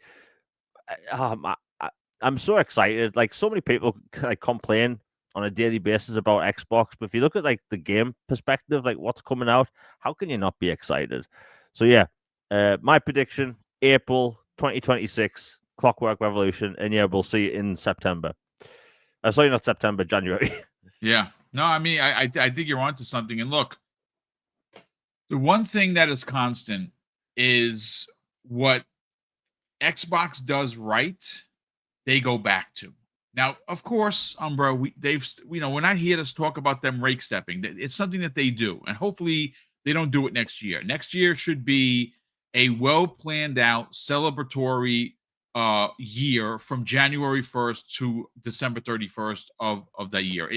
I'm so excited. Like, so many people like complain on a daily basis about Xbox, but if you look at like the game perspective, like what's coming out, how can you not be excited? So yeah, my prediction: April 2026, Clockwork Revolution, and yeah, we'll see it in September. Sorry, not September, January. Yeah. No, I mean, I think you're onto something. And look, the one thing that is constant is what Xbox does right, they go back to. Now, of course, Umbra, we're not here to talk about them rake stepping. It's something that they do, and hopefully they don't do it next year. Next year should be a well planned out celebratory year from January 1st to December 31st of that year.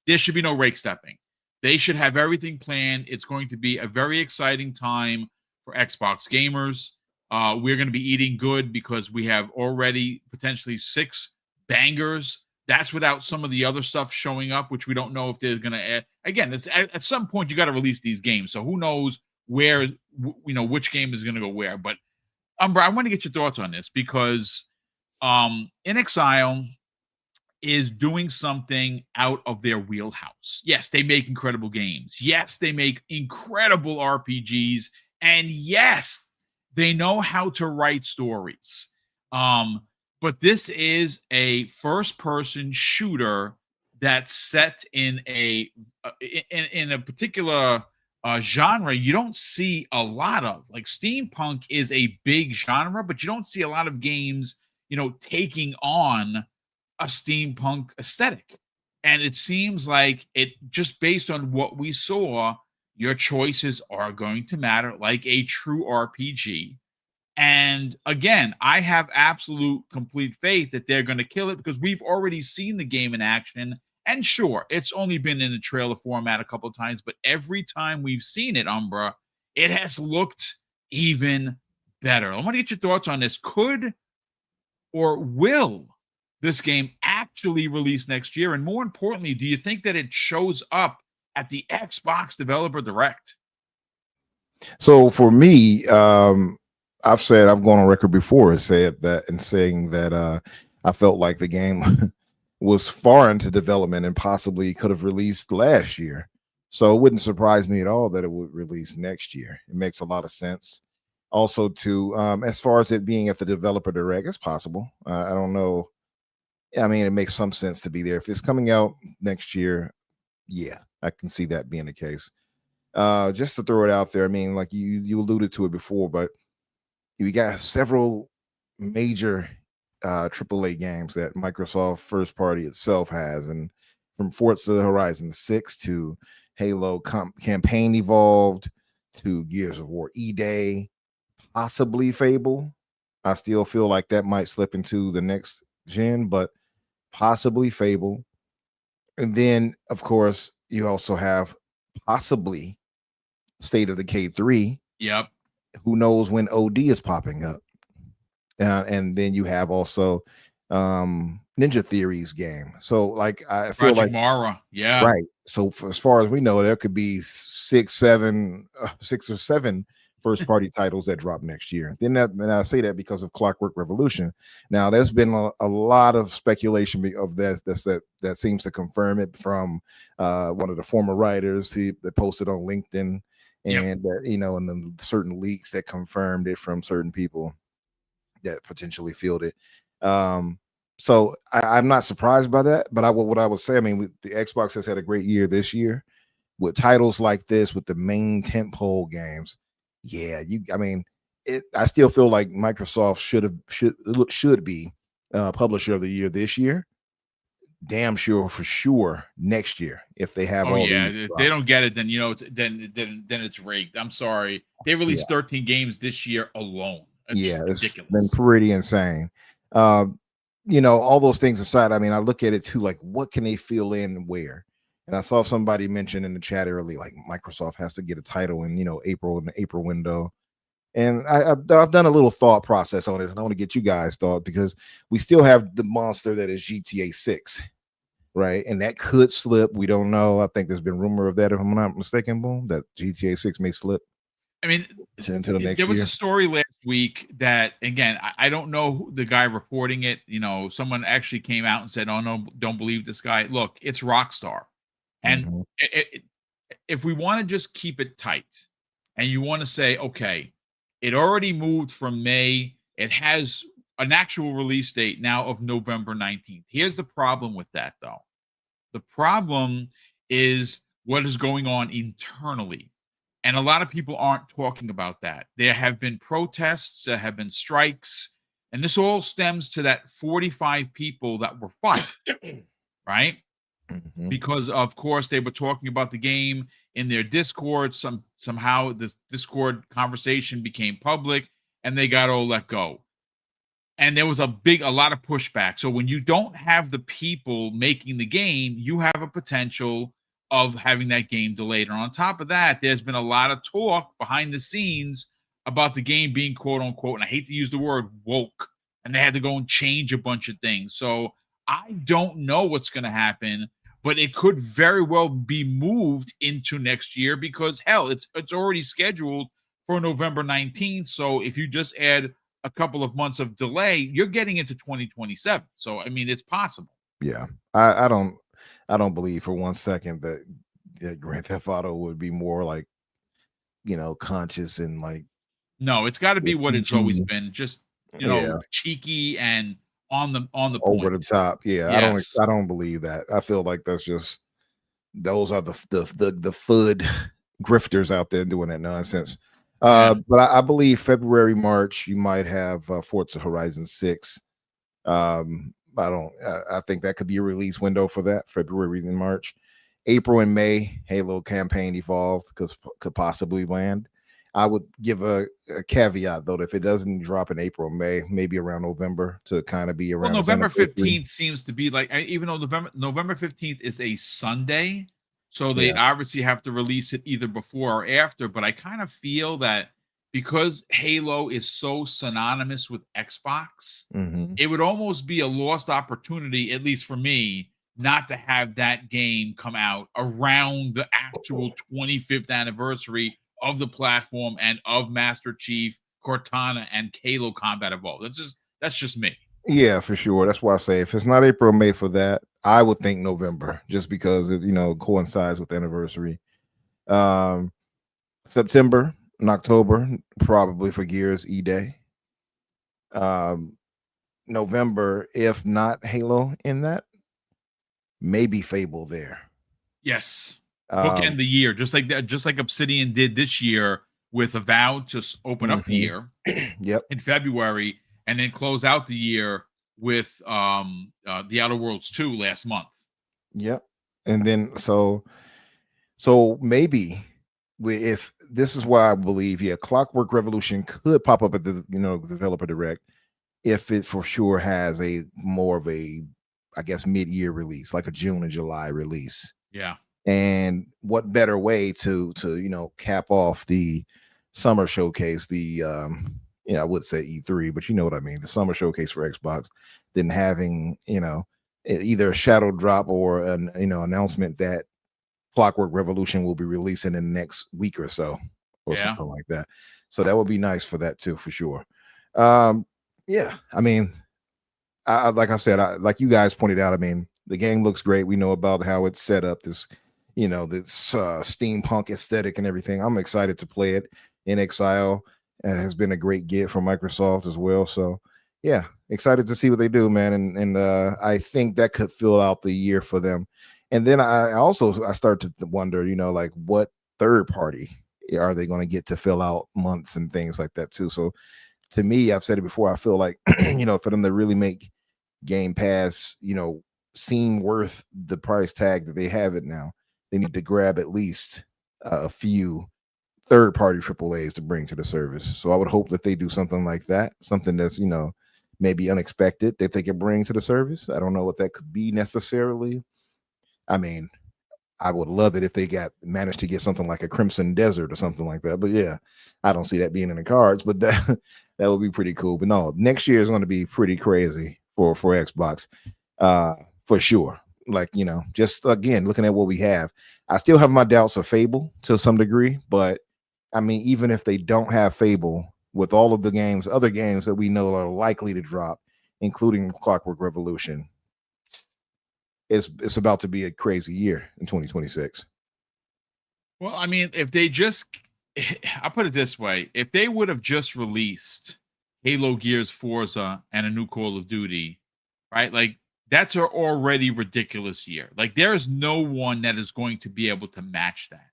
There should be no rake stepping. They should have everything planned. It's going to be a very exciting time for Xbox gamers. We're going to be eating good because we have already potentially 6 bangers. That's without some of the other stuff showing up, which we don't know if they're going to add. Again, it's at some point you got to release these games, so who knows where which game is going to go where. But Umbra, I want to get your thoughts on this because InXile is doing something out of their wheelhouse. Yes, they make incredible games. Yes, they make incredible RPGs. And yes, they know how to write stories. But this is a first-person shooter that's set in a particular genre you don't see a lot of. Like steampunk is a big genre, but you don't see a lot of games, taking on a steampunk aesthetic. And it seems like it, just based on what we saw, your choices are going to matter like a true RPG. And again, I have absolute complete faith that they're going to kill it because we've already seen the game in action. And sure, it's only been in a trailer format a couple of times, but every time we've seen it, Umbra, it has looked even better. I want to get your thoughts on this. Could or will this game actually release next year? And more importantly, do you think that it shows up at the Xbox Developer Direct? So for me, I've gone on record before and saying that I felt like the game was far into development and possibly could have released last year. So it wouldn't surprise me at all that it would release next year. It makes a lot of sense. Also, as far as it being at the Developer Direct, it's possible. I don't know. I mean, it makes some sense to be there. If it's coming out next year, yeah, I can see that being the case. Just to throw it out there, I mean, like you alluded to it before, but we got several major AAA games that Microsoft first party itself has, and from Forza Horizon 6 to Halo Campaign Evolved to Gears of War E-Day, possibly Fable. I still feel like that might slip into the next gen, but possibly Fable. And then, of course, you also have possibly State of Decay 3. Yep. Who knows when OD is popping up? And then you have also Ninja Theory's game. So like I feel Project like Mara, yeah, right. So as far as we know, there could be 6 or 7 first party titles that drop next year. Then I say that because of Clockwork Revolution. Now there's been a lot of speculation of that seems to confirm it from one of the former writers that posted on LinkedIn, and that, and then certain leaks that confirmed it from certain people that potentially filled it. So I'm not surprised by that, but what I would say, I mean, the Xbox has had a great year this year with titles like this, with the main tentpole games. Yeah, I still feel like Microsoft should be publisher of the year this year. Damn sure for sure next year if they have. If they don't get it, then then it's rigged. I'm sorry, they released 13 games this year alone. That's ridiculous. It's been pretty insane. All those things aside, I mean, I look at it too, like what can they fill in where? And I saw somebody mention in the chat early, like Microsoft has to get a title in, April, in the April window. And I've done a little thought process on this, and I want to get you guys' thought, because we still have the monster that is GTA 6, right? And that could slip. We don't know. I think there's been rumor of that, if I'm not mistaken, Boom, that GTA 6 may slip. I mean, until the next there was year. A story last week that, again, I don't know the guy reporting it. Someone actually came out and said, "Oh no, don't believe this guy." Look, it's Rockstar, and if we want to just keep it tight, and you want to say, okay, it already moved from May, it has an actual release date now of November 19th. Here's the problem with that, though. The problem is what is going on internally. And a lot of people aren't talking about that. There have been protests, there have been strikes, and this all stems to that 45 people that were fired, right? Because, of course, they were talking about the game in their Discord. Somehow this Discord conversation became public, and they got all let go. And there was a lot of pushback. So when you don't have the people making the game, you have a potential of having that game delayed. And on top of that, there's been a lot of talk behind the scenes about the game being quote unquote, and I hate to use the word, woke, and they had to go and change a bunch of things. So I don't know what's going to happen, but it could very well be moved into next year because hell, it's already scheduled for November 19th. So if you just add a couple of months of delay, you're getting into 2027. So I mean, it's possible. Yeah, I don't believe for 1 second that Grand Theft Auto would be more like, conscious and like No, it's got to be what it's always PG. been, just Yeah, cheeky and on the over the point. top. Yeah, Yes. I don't believe that. I feel like that's just those are the FUD grifters out there doing that nonsense. Yeah. But I believe February, March, you might have Forza Horizon 6. I think that could be a release window for that, February and March. April and May, Halo campaign evolved could possibly land. I would give a caveat though, that if it doesn't drop in April, May, maybe around November to kind of be Well, around its November anniversary. 15th seems to be like, even though November 15th is a Sunday, so they'd Yeah. obviously have to release it either before or after. But I kind of feel that because Halo is so synonymous with Xbox, Hmm. it would almost be a lost opportunity, at least for me, not to have that game come out around the actual 25th anniversary of the platform and of Master Chief, Cortana, and Halo Combat Evolved. That's just me. Yeah, for sure. That's why I say if it's not April or May for that, I would think November, just because it coincides with the anniversary. Um, September and October, probably for Gears E-Day. Um, November, if not Halo in that, maybe Fable there. Yes. Um, Bookend the year, just like that, just like Obsidian did this year with Avowed to open up the mhm. year Yep. in February, and then close out the year with the Outer Worlds 2 last month. Yep. And then so maybe if this is why I believe, yeah, Clockwork Revolution could pop up at the developer direct if it for sure has a more of a, I guess, mid-year release, like a June and July release. Yeah. And what better way to cap off the summer showcase, the I would say E3, but you know what I mean, the summer showcase for Xbox, than having either a shadow drop or an announcement that Clockwork Revolution will be releasing in the next week or so, or Yeah. something like that. So that would be nice for that too, for sure. Yeah, I mean, like I said, like you guys pointed out, I mean, the game looks great. We know about how it's set up, this steampunk aesthetic and everything. I'm excited to play it. InXile has been a great get from Microsoft as well. So yeah, excited to see what they do, man. And I think that could fill out the year for them. And then I start to wonder, like what third party are they going to get to fill out months and things like that too. So to me, I've said it before, I feel like for them to really make Game Pass seem worth the price tag that they have it now, they need to grab at least a few third party AAAs to bring to the service. So I would hope that they do something like that, something that's maybe unexpected that they can bring to the service. I don't know what that could be necessarily. I mean, I would love it if they managed to get something like a Crimson Desert or something like that. But yeah, I don't see that being in the cards, but that that would be pretty cool. But no, next year is going to be pretty crazy for Xbox, for sure. Like, just again, looking at what we have, I still have my doubts of Fable to some degree, but I mean, even if they don't have Fable, with all of the other games that we know are likely to drop, including Clockwork Revolution, it's about to be a crazy year in 2026. Well, I mean, if they just, I'll put it this way: if they would have just released Halo, Gears, Forza, and a new Call of Duty, right? Like that's an already ridiculous year. Like there is no one that is going to be able to match that.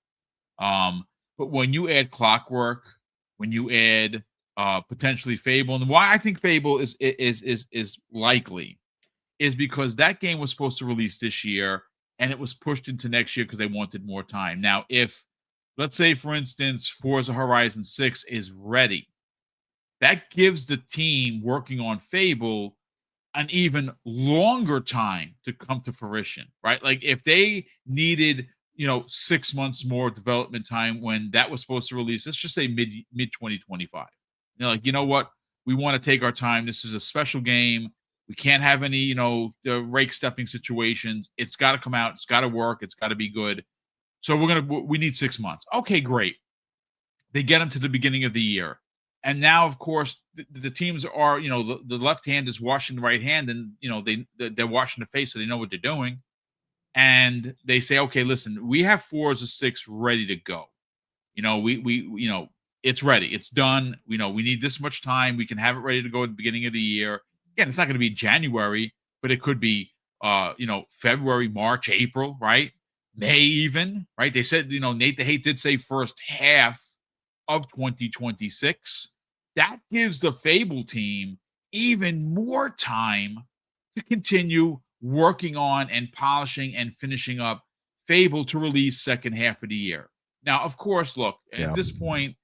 But when you add Clockwork, when you add potentially Fable, and why I think Fable is likely is because that game was supposed to release this year and it was pushed into next year because they wanted more time. Now, if let's say, for instance, Forza Horizon 6 is ready, that gives the team working on Fable an even longer time to come to fruition, right? Like if they needed, 6 months more development time when that was supposed to release, let's just say mid 2025. Like, you know what? We want to take our time. This is a special game. We can't have any, the rake stepping situations. It's got to come out. It's got to work. It's got to be good. So we need 6 months. Okay, great. They get them to the beginning of the year. And now, of course, the teams are, the left hand is washing the right hand, and they're washing the face, so they know what they're doing. And they say, okay, listen, we have 4s of 6 ready to go. It's ready, it's done. We need this much time. We can have it ready to go at the beginning of the year. Again, it's not going to be January, but it could be, February, March, April, right? May even, right? They said, Nate the Hate did say first half of 2026. That gives the Fable team even more time to continue working on and polishing and finishing up Fable to release second half of the year. Now, of course, look, at this point,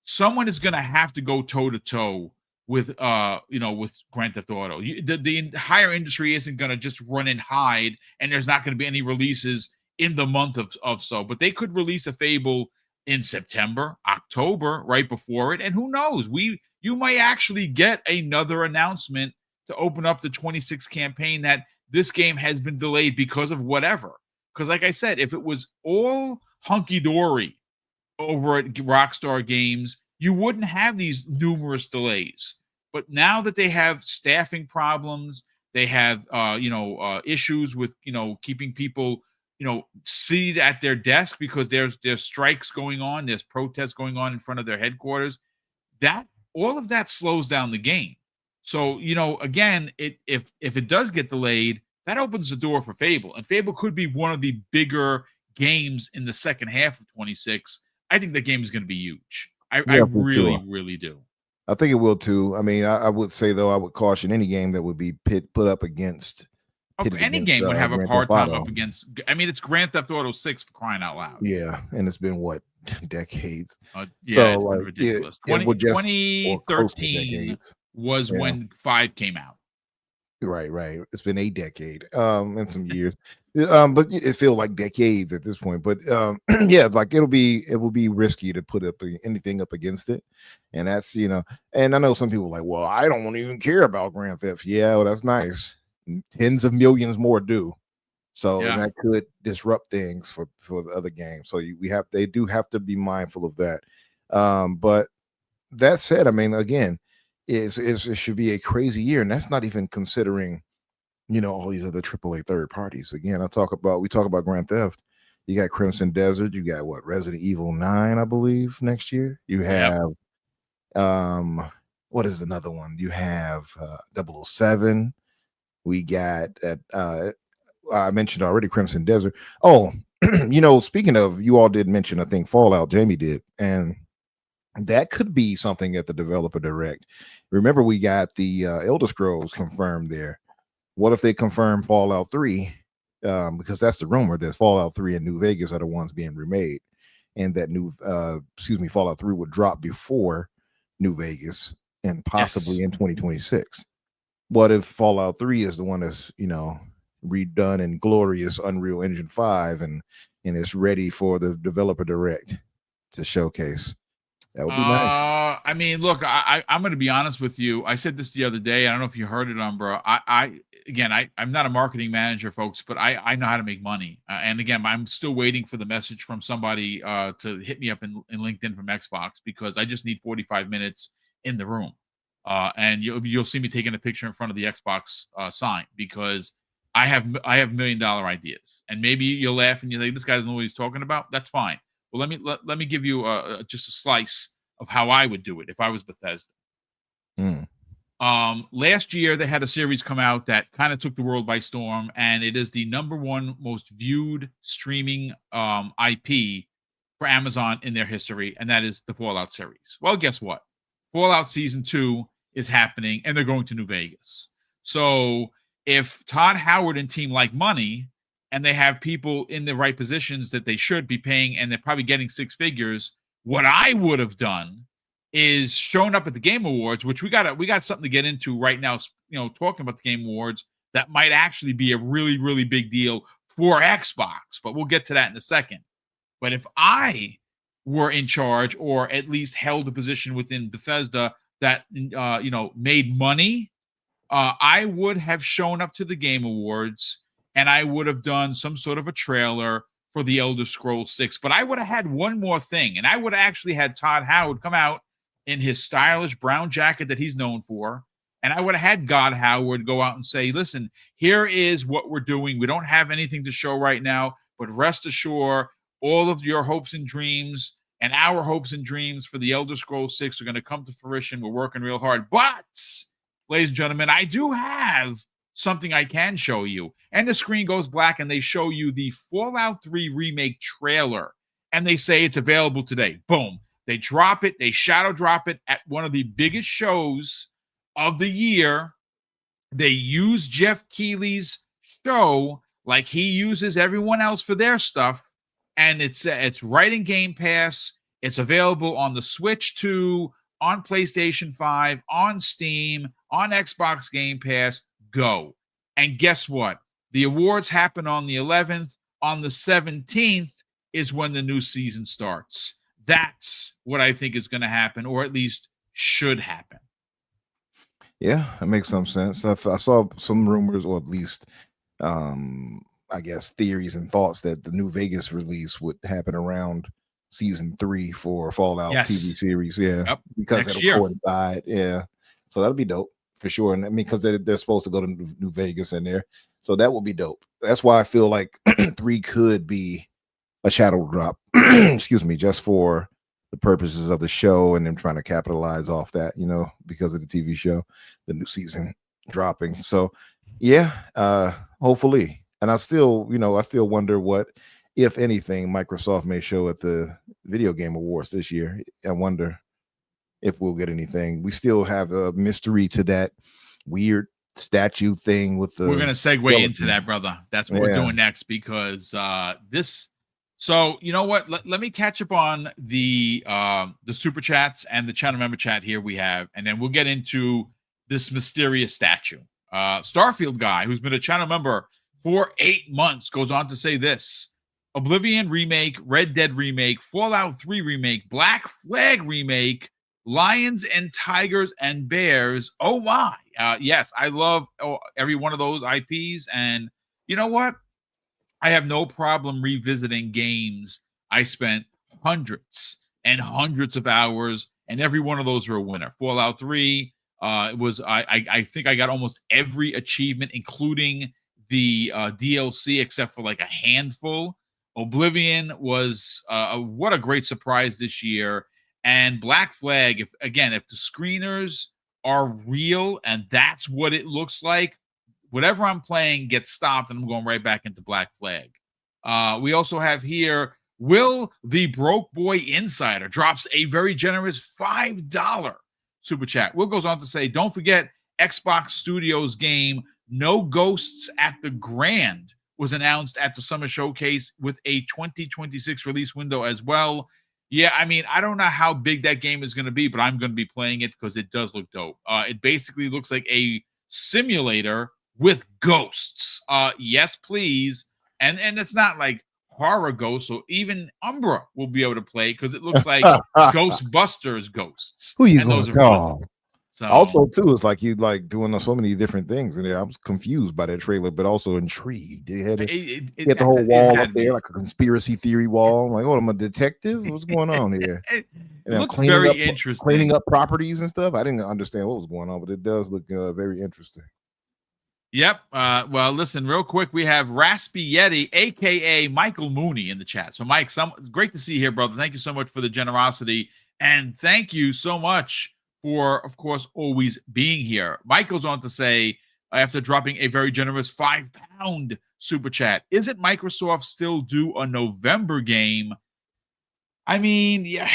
someone is going to have to go toe to toe with with Grand Theft Auto. The entire industry isn't going to just run and hide, and there's not going to be any releases in the month of so. But they could release a Fable in September, October, right before it, and who knows? You might actually get another announcement to open up the 26 campaign that this game has been delayed because of whatever. Because, like I said, if it was all hunky dory over at Rockstar Games, you wouldn't have these numerous delays. But now that they have staffing problems, they have issues with keeping people seated at their desk because there's strikes going on, there's protests going on in front of their headquarters. That all of that slows down the game. So again, if it does get delayed, that opens the door for Fable, and Fable could be one of the bigger games in the second half of 26. I think that game is going to be huge. I really do. I think it will too. I mean, I would say though, I would caution any game that would be put up against. Any game would have a hard time up against. I mean, it's Grand Theft Auto 6 for crying out loud. Yeah, and it's been what, decades? Yeah, it's been ridiculous. 2013 was when 5 came out. Right. It's been a decade, and some years, but it feels like decades at this point. But yeah, like it will be risky to put up anything up against it, and that's and I know some people are like, well, I don't even care about Grand Theft. Yeah, well, that's nice. Tens of millions more do, so that could disrupt things for the other games. So they do have to be mindful of that. But that said, I mean, again, it should be a crazy year, and that's not even considering all these other AAA third parties. Again, we talk about Grand Theft. You got Crimson Desert. You got Resident Evil 9, I believe, next year. You have what is another one? You have 007. We got I mentioned already Crimson Desert. Oh, speaking of, you all did mention, I think Fallout, Jamie did, and that could be something at the developer direct. Remember, we got the Elder Scrolls confirmed there. What if they confirm Fallout 3? Because that's the rumor that Fallout 3 and New Vegas are the ones being remade, and that Fallout 3 would drop before New Vegas and possibly in 2026. What if Fallout 3 is the one that's redone in glorious Unreal Engine 5 and it's ready for the developer direct to showcase? That would be nice. I mean, look, I'm going to be honest with you. I said this the other day. I don't know if you heard it, Umbra. I'm not a marketing manager, folks, but I know how to make money. And again, I'm still waiting for the message from somebody to hit me up in LinkedIn from Xbox, because I just need 45 minutes in the room. And you'll see me taking a picture in front of the Xbox sign, because I have $1 million ideas. And maybe you'll laugh and you think, this guy doesn't know what he's talking about. That's fine. Well, let me give you just a slice of how I would do it if I was Bethesda. Last year, they had a series come out that kind of took the world by storm, and it is the #1 most viewed streaming IP for Amazon in their history, and that is the Fallout series. Well, guess what? Fallout Season 2 is happening, and they're going to New Vegas. So if Todd Howard and team like money, and they have people in the right positions that they should be paying, and they're probably getting 6 figures, what I would have done is shown up at the Game Awards, which we got something to get into right now, talking about the Game Awards, that might actually be a really, really big deal for Xbox, but we'll get to that in a second. But if I were in charge, or at least held a position within Bethesda that made money, I would have shown up to the Game Awards, and I would have done some sort of a trailer for the Elder Scrolls 6. But I would have had one more thing, and I would have actually had Todd Howard come out in his stylish brown jacket that he's known for. And I would have had God Howard go out and say, listen, here is what we're doing. We don't have anything to show right now, but rest assured, all of your hopes and dreams and our hopes and dreams for the Elder Scrolls 6 are going to come to fruition. We're working real hard. But, ladies and gentlemen, I do have something I can show you. And the screen goes black and they show you the Fallout 3 remake trailer. And they say it's available today. Boom. They drop it. They shadow drop it at one of the biggest shows of the year. They use Jeff Keighley's show like he uses everyone else for their stuff. And it's right in Game Pass. It's available on the Switch 2, on PlayStation 5, on Steam, on Xbox Game Pass. Go. And guess what? The awards happen on the 11th. On the 17th is when the new season starts. That's what I think is going to happen, or at least should happen. Yeah, that makes some sense. I saw some rumors, or at least I guess theories and thoughts that the New Vegas release would happen around season 3 for Fallout TV series. Yeah, yep. Because it'll coincide. Yeah, so that'll be dope for sure. And I mean, because they're supposed to go to New Vegas in there, so that will be dope. That's why I feel like 3 could be a shadow drop. Excuse me, just for the purposes of the show and them trying to capitalize off that, you know, because of the TV show, the new season dropping. So yeah, hopefully. And I still wonder what, if anything, Microsoft may show at the Video Game Awards this year. I wonder if we'll get anything. We still have a mystery to that weird statue thing with the. We're gonna segue into that, brother. That's what we're doing next, because this. So you know what? Let me catch up on the super chats and the channel member chat here we have, and then we'll get into this mysterious statue. Starfield guy, who's been a channel member for 8 months, goes on to say this: Oblivion remake, Red Dead remake, Fallout 3 remake, Black Flag remake, Lions and Tigers and Bears. Oh my! Yes, I love every one of those IPs, and you know what? I have no problem revisiting games I spent hundreds and hundreds of hours, and every one of those are a winner. Fallout 3 was I think I got almost every achievement, including the DLC, except for like a handful. Oblivion was what a great surprise this year. And Black Flag, if the screeners are real and that's what it looks like, whatever I'm playing gets stopped and I'm going right back into Black Flag. We also have here, Will the Broke Boy Insider drops a very generous $5 super chat. Will goes on to say, don't forget Xbox Studios game No Ghosts at the Grand was announced at the Summer Showcase with a 2026 release window as well. Yeah, I mean, I don't know how big that game is going to be, but I'm going to be playing it because it does look dope. It basically looks like a simulator with ghosts. Yes, please. And it's not like horror ghosts, so even Umbra will be able to play because it looks like Ghostbusters ghosts. Who you and those are fun. So also too, it's like you like doing so many different things in there. I was confused by that trailer, but also intrigued. They had the whole wall up there, like a conspiracy theory wall. I'm like, oh, I'm a detective. What's going on here? It looks very interesting. Cleaning up properties and stuff. I didn't understand what was going on, but it does look very interesting. Yep. Well, listen, real quick, we have Raspy Yeti, aka Michael Mooney, in the chat. So, Mike, great to see you here, brother. Thank you so much for the generosity, and thank you so much for, of course, always being here. Mike goes on to say, after dropping a very generous £5 super chat, isn't Microsoft still due a November game? I mean, yeah,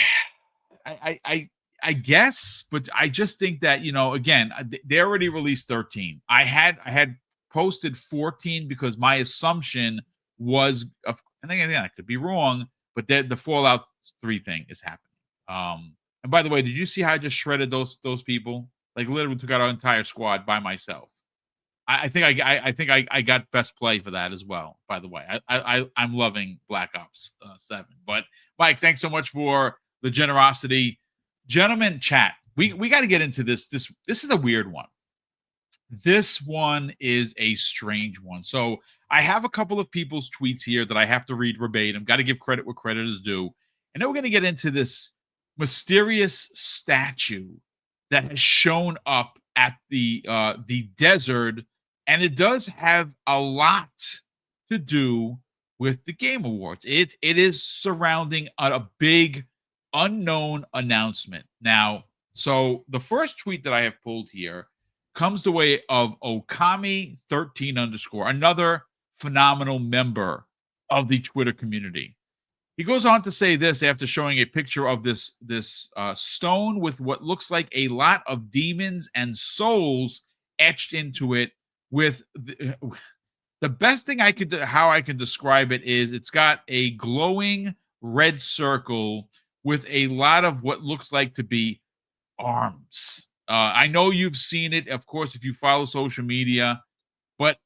I guess, but I just think that, you know, again, they already released 13. I had posted 14 because my assumption was, and again, I could be wrong, but the Fallout 3 thing is happening. And by the way, did you see how I just shredded those people? Like literally took out our entire squad by myself. I think I got best play for that as well. By the way, I'm loving Black Ops 7. But Mike, thanks so much for the generosity. Gentlemen, chat, we got to get into this. This is a weird one. This one is a strange one. So I have a couple of people's tweets here that I have to read verbatim. Got to give credit where credit is due. And then we're going to get into this mysterious statue that has shown up at the desert, and it does have a lot to do with the Game Awards. It is surrounding a big unknown announcement. Now, so the first tweet that I have pulled here comes the way of Okami13_, another phenomenal member of the Twitter community. He goes on to say this after showing a picture of this stone with what looks like a lot of demons and souls etched into it. With the best thing how I can describe it is it's got a glowing red circle with a lot of what looks like to be arms. I know you've seen it, of course, if you follow social media, but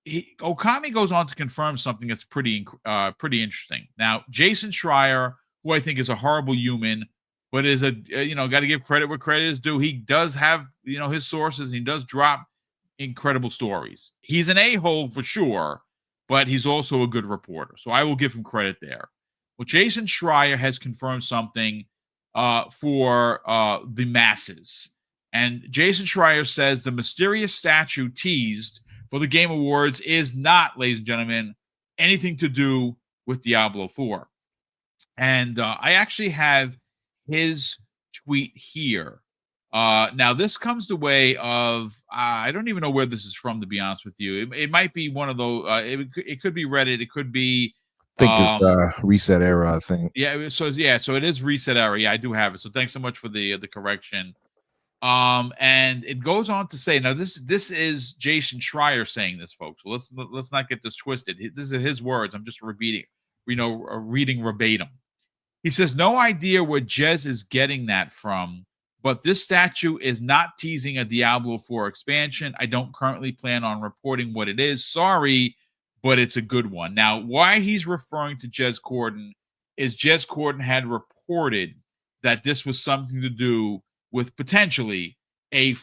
Okami goes on to confirm something that's pretty interesting. Now, Jason Schreier, who I think is a horrible human, but is got to give credit where credit is due. He does have his sources, and he does drop incredible stories. He's an a-hole for sure, but he's also a good reporter, so I will give him credit there. Well, Jason Schreier has confirmed something for the masses, and Jason Schreier says the mysterious statue teased for the Game Awards is not, ladies and gentlemen, anything to do with Diablo 4. And I actually have his tweet here. Now, this comes the way of, I don't even know where this is from, to be honest with you. It might be one of those, it could be Reddit, it could be... I think it's Reset Era, I think. So it is Reset Era. Yeah, I do have it. So thanks so much for the correction. And it goes on to say, now this is Jason Schreier saying this, folks. So let's not get this twisted. This is his words. I'm just reading verbatim. He says, no idea where Jez is getting that from, but this statue is not teasing a Diablo 4 expansion. I don't currently plan on reporting what it is. Sorry, but it's a good one. Now, why he's referring to Jez Corden is Jez Corden had reported that this was something to do with potentially a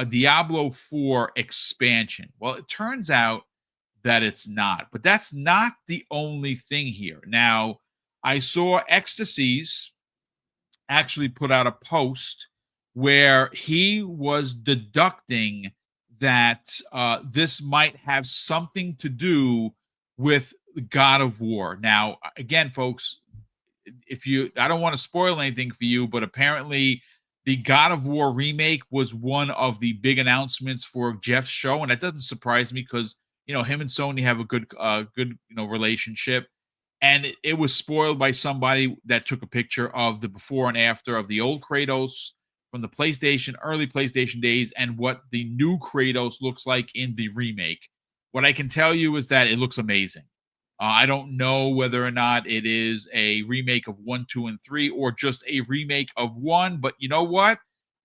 Diablo 4 expansion. Well, it turns out that it's not, but that's not the only thing here. Now, I saw Ecstasies actually put out a post where he was deducting that this might have something to do with God of War. Now, again, folks, I don't want to spoil anything for you, but apparently the God of War remake was one of the big announcements for Jeff's show, and that doesn't surprise me because him and Sony have a good relationship, and it was spoiled by somebody that took a picture of the before and after of the old Kratos from the early PlayStation days, and what the new Kratos looks like in the remake. What I can tell you is that it looks amazing. I don't know whether or not it is a remake of 1, 2, and 3 or just a remake of 1, but you know what?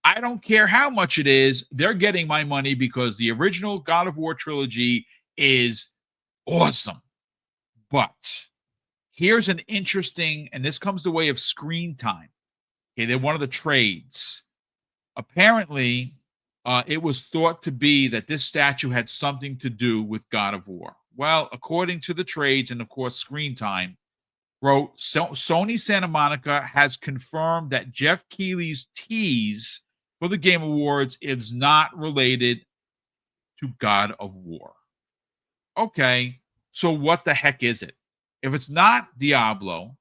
I don't care how much it is. They're getting my money because the original God of War trilogy is awesome. But here's an interesting, and this comes the way of screen time. Okay, they're one of the trades. Apparently, it was thought to be that this statue had something to do with God of War. Well, according to the trades and, of course, Screen Time, wrote, Sony Santa Monica has confirmed that Jeff Keighley's tease for the Game Awards is not related to God of War. Okay, so what the heck is it? If it's not Diablo,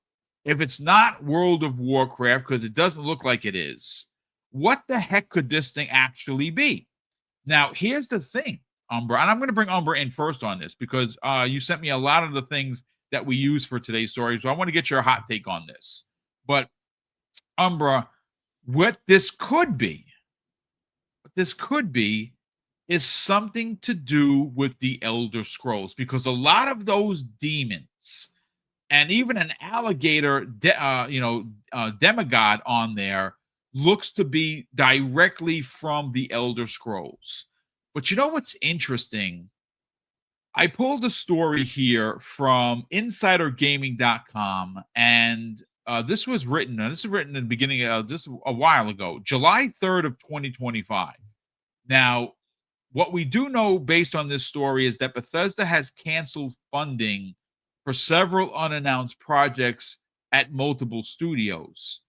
if it's not World of Warcraft, because it doesn't look like it is, what the heck could this thing actually be? Now, here's the thing, Umbra, and I'm going to bring Umbra in first on this because you sent me a lot of the things that we use for today's story, so I want to get your hot take on this. But, Umbra, what this could be is something to do with the Elder Scrolls, because a lot of those demons and even an alligator, demigod on there looks to be directly from the Elder Scrolls. But you know what's interesting? I pulled a story here from InsiderGaming.com, and this was written. This is written in the beginning of this a while ago, July 3rd of 2025. Now, what we do know based on this story is that Bethesda has canceled funding for several unannounced projects at multiple studios.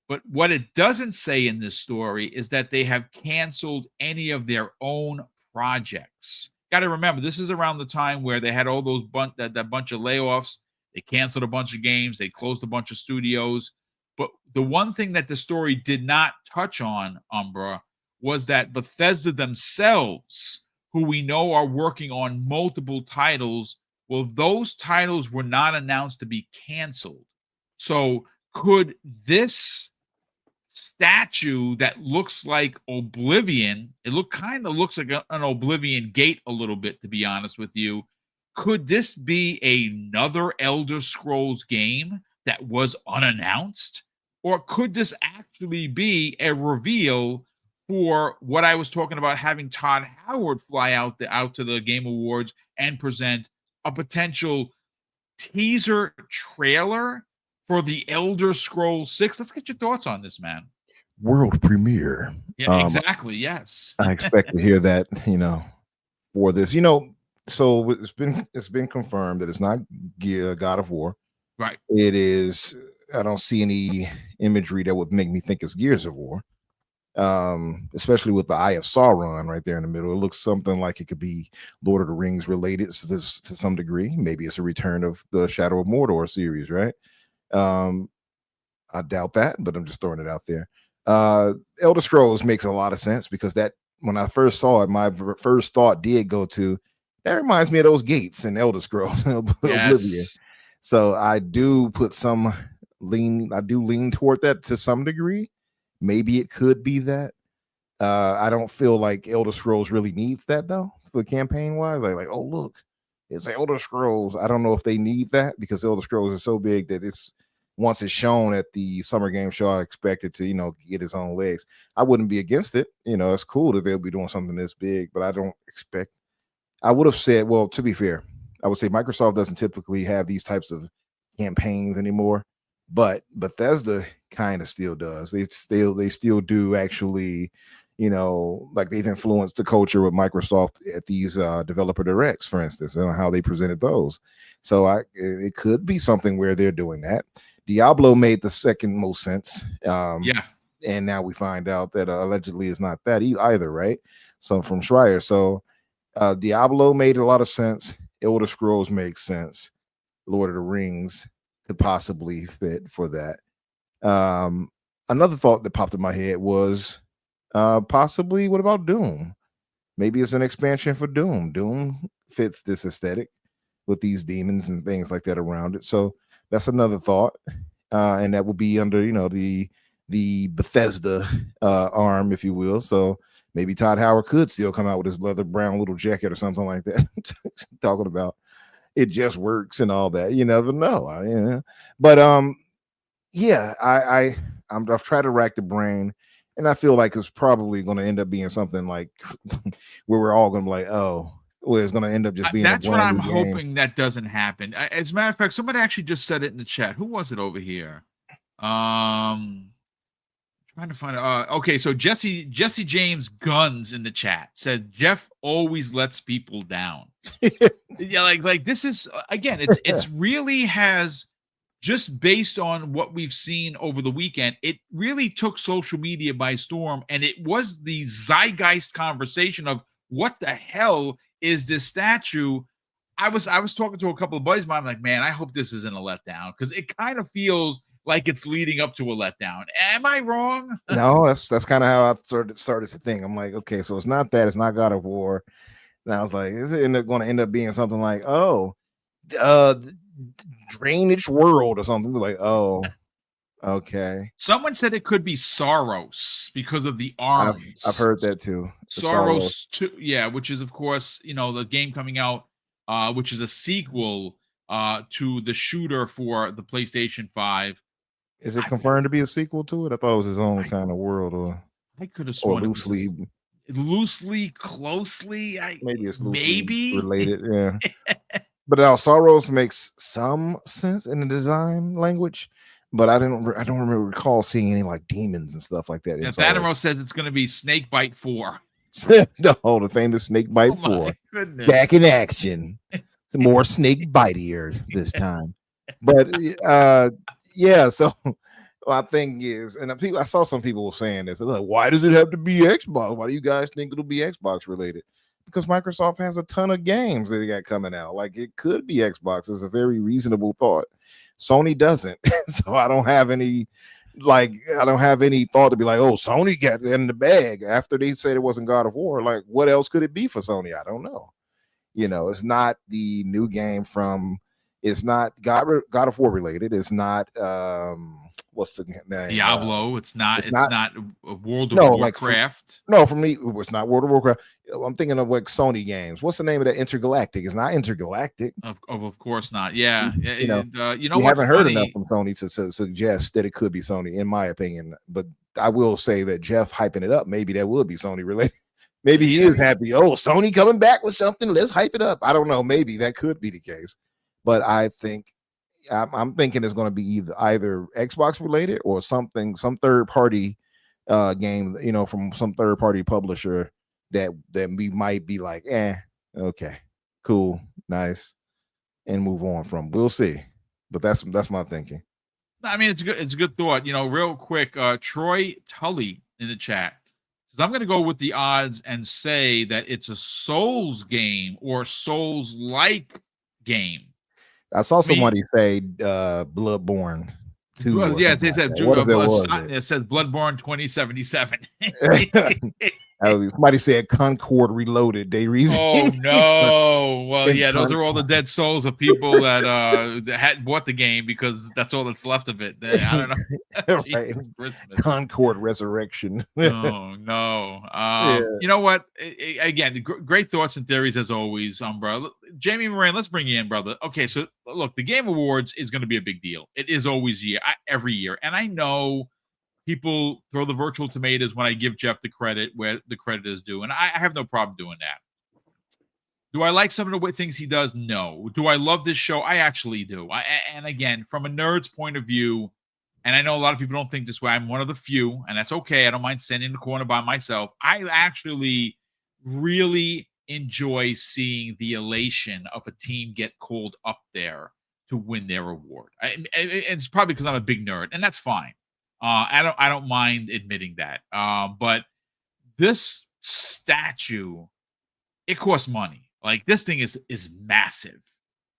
But what it doesn't say in this story is that they have canceled any of their own projects. Got to remember, this is around the time where they had all those that bunch of layoffs. They canceled a bunch of games. They closed a bunch of studios. But the one thing that the story did not touch on, Umbra, was that Bethesda themselves, who we know are working on multiple titles, well, those titles were not announced to be canceled. So could this statue that looks like Oblivion, it kind of looks like an Oblivion gate a little bit, to be honest with you, could this be another Elder Scrolls game that was unannounced? Or could this actually be a reveal for what I was talking about, having Todd Howard fly out to the Game Awards and present a potential teaser trailer for the Elder Scrolls 6? Let's get your thoughts on this, man. World premiere. Yeah, exactly. Yes. I expect to hear that, for this. So it's been confirmed that it's not God of War. Right. It is. I don't see any imagery that would make me think it's Gears of War. Especially with the Eye of Sauron right there in the middle. It looks something like it could be Lord of the Rings related to some degree. Maybe it's a return of the Shadow of Mordor series, right? I doubt that, but I'm just throwing it out there. Elder Scrolls makes a lot of sense because that when I first saw it, my first thought did go to, that reminds me of those gates in Elder Scrolls Oblivion. So I do lean toward that to some degree. Maybe it could be that. I don't feel like Elder Scrolls really needs that though, for campaign wise. Like, oh look, it's Elder Scrolls. I don't know if they need that because Elder Scrolls is so big that once it's shown at the Summer Game Show, I expect it to, get its own legs. I wouldn't be against it. It's cool that they'll be doing something this big, but I would have said, well, to be fair, I would say Microsoft doesn't typically have these types of campaigns anymore, but Bethesda kind of still does. They still do actually, like they've influenced the culture with Microsoft at these developer directs, for instance, and how they presented those. So it could be something where they're doing that. Diablo made the second most sense. And now we find out that allegedly it's not that either, right? So from Schreier. So Diablo made a lot of sense. Elder Scrolls makes sense. Lord of the Rings could possibly fit for that. Another thought that popped in my head was possibly, what about Doom? Maybe it's an expansion for Doom. Doom fits this aesthetic with these demons and things like that around it. So that's another thought. And that would be under, the Bethesda arm, if you will. So maybe Todd Howard could still come out with his leather brown little jacket or something like that, talking about it just works and all that. You never know. But I've tried to rack the brain, and I feel like it's probably going to end up being something like where we're all going to be like, oh, well, it's going to end up just being. That's what I'm hoping that doesn't happen. As a matter of fact, somebody actually just said it in the chat. Who was it over here? Trying to find it. Okay, so Jesse James Guns in the chat says Jeff always lets people down. Yeah, like this is again, it's really has, just based on what we've seen over the weekend, it really took social media by storm, and it was the zeitgeist conversation of what the hell is this statue. I was talking to a couple of buddies of mine. I'm like, man, I hope this isn't a letdown, because it kind of feels like it's leading up to a letdown. Am I wrong? No, that's kind of how I started to think. I'm like, okay, so it's not that, it's not God of War. And I was like, is it going to end up being something like, Drainage World or something? Like, oh, okay. Someone said it could be Soros because of the arms. I've heard that too. Soros 2, yeah, which is of course, the game coming out, which is a sequel to the shooter for the PlayStation 5. Is it confirmed to be a sequel to it? I thought it was his own kind of world, or I could have sworn loosely, closely. Maybe it's loosely related. Yeah, but now Soros makes some sense in the design language, but I don't recall seeing any like demons and stuff like that. Yeah, Thanero says it's going to be Snakebite 4. The famous Snakebite 4. Goodness. Back in action. Some more snake bitier this time. But yeah, so my thing is, and I saw some people were saying this. Like, why does it have to be Xbox? Why do you guys think it'll be Xbox related? Because Microsoft has a ton of games that they got coming out. Like it could be Xbox. It's a very reasonable thought. Sony doesn't, so I don't have any thought to be like, oh, Sony got it in the bag after they said it wasn't God of War. Like, what else could it be for Sony? I don't know. It's not the new game from. It's not God of War related. It's not what's the name? Diablo. It's not World of Warcraft. For me, it's not World of Warcraft. I'm thinking of like Sony games. What's the name of that? Intergalactic. It's not Intergalactic. Of course not. Yeah. We haven't heard enough from Sony to suggest that it could be Sony, in my opinion. But I will say that Jeff hyping it up, maybe that would be Sony related. Maybe he is happy. Oh, Sony coming back with something. Let's hype it up. I don't know. Maybe that could be the case. But I think I'm thinking it's going to be either Xbox related or some third party game, from some third party publisher that we might be like, okay, cool, nice, and move on from. We'll see. But that's my thinking. I mean, it's a good thought. Real quick, Troy Tully in the chat says, I'm going to go with the odds and say that it's a Souls game or Souls-like game. I saw somebody say Bloodborne 2. Well, yeah, they said it says Bloodborne 2077. Somebody said Concord Reloaded. They Oh no! Well, yeah, those are all the dead souls of people that hadn't bought the game because that's all that's left of it. I don't know. Right. Concord Resurrection. Oh no! Yeah. You know what? Again, great thoughts and theories as always, brother. Jamie Moran, let's bring you in, brother. Okay, so look, the Game Awards is going to be a big deal. It is always every year, and I know people throw the virtual tomatoes when I give Jeff the credit where the credit is due, and I have no problem doing that. Do I like some of the things he does? No. Do I love this show? I actually do. And again, from a nerd's point of view, and I know a lot of people don't think this way, I'm one of the few, and that's okay. I don't mind standing in the corner by myself. I actually really enjoy seeing the elation of a team get called up there to win their award. It's probably because I'm a big nerd, and that's fine. I don't mind admitting that. But this statue, it costs money. Like this thing is massive,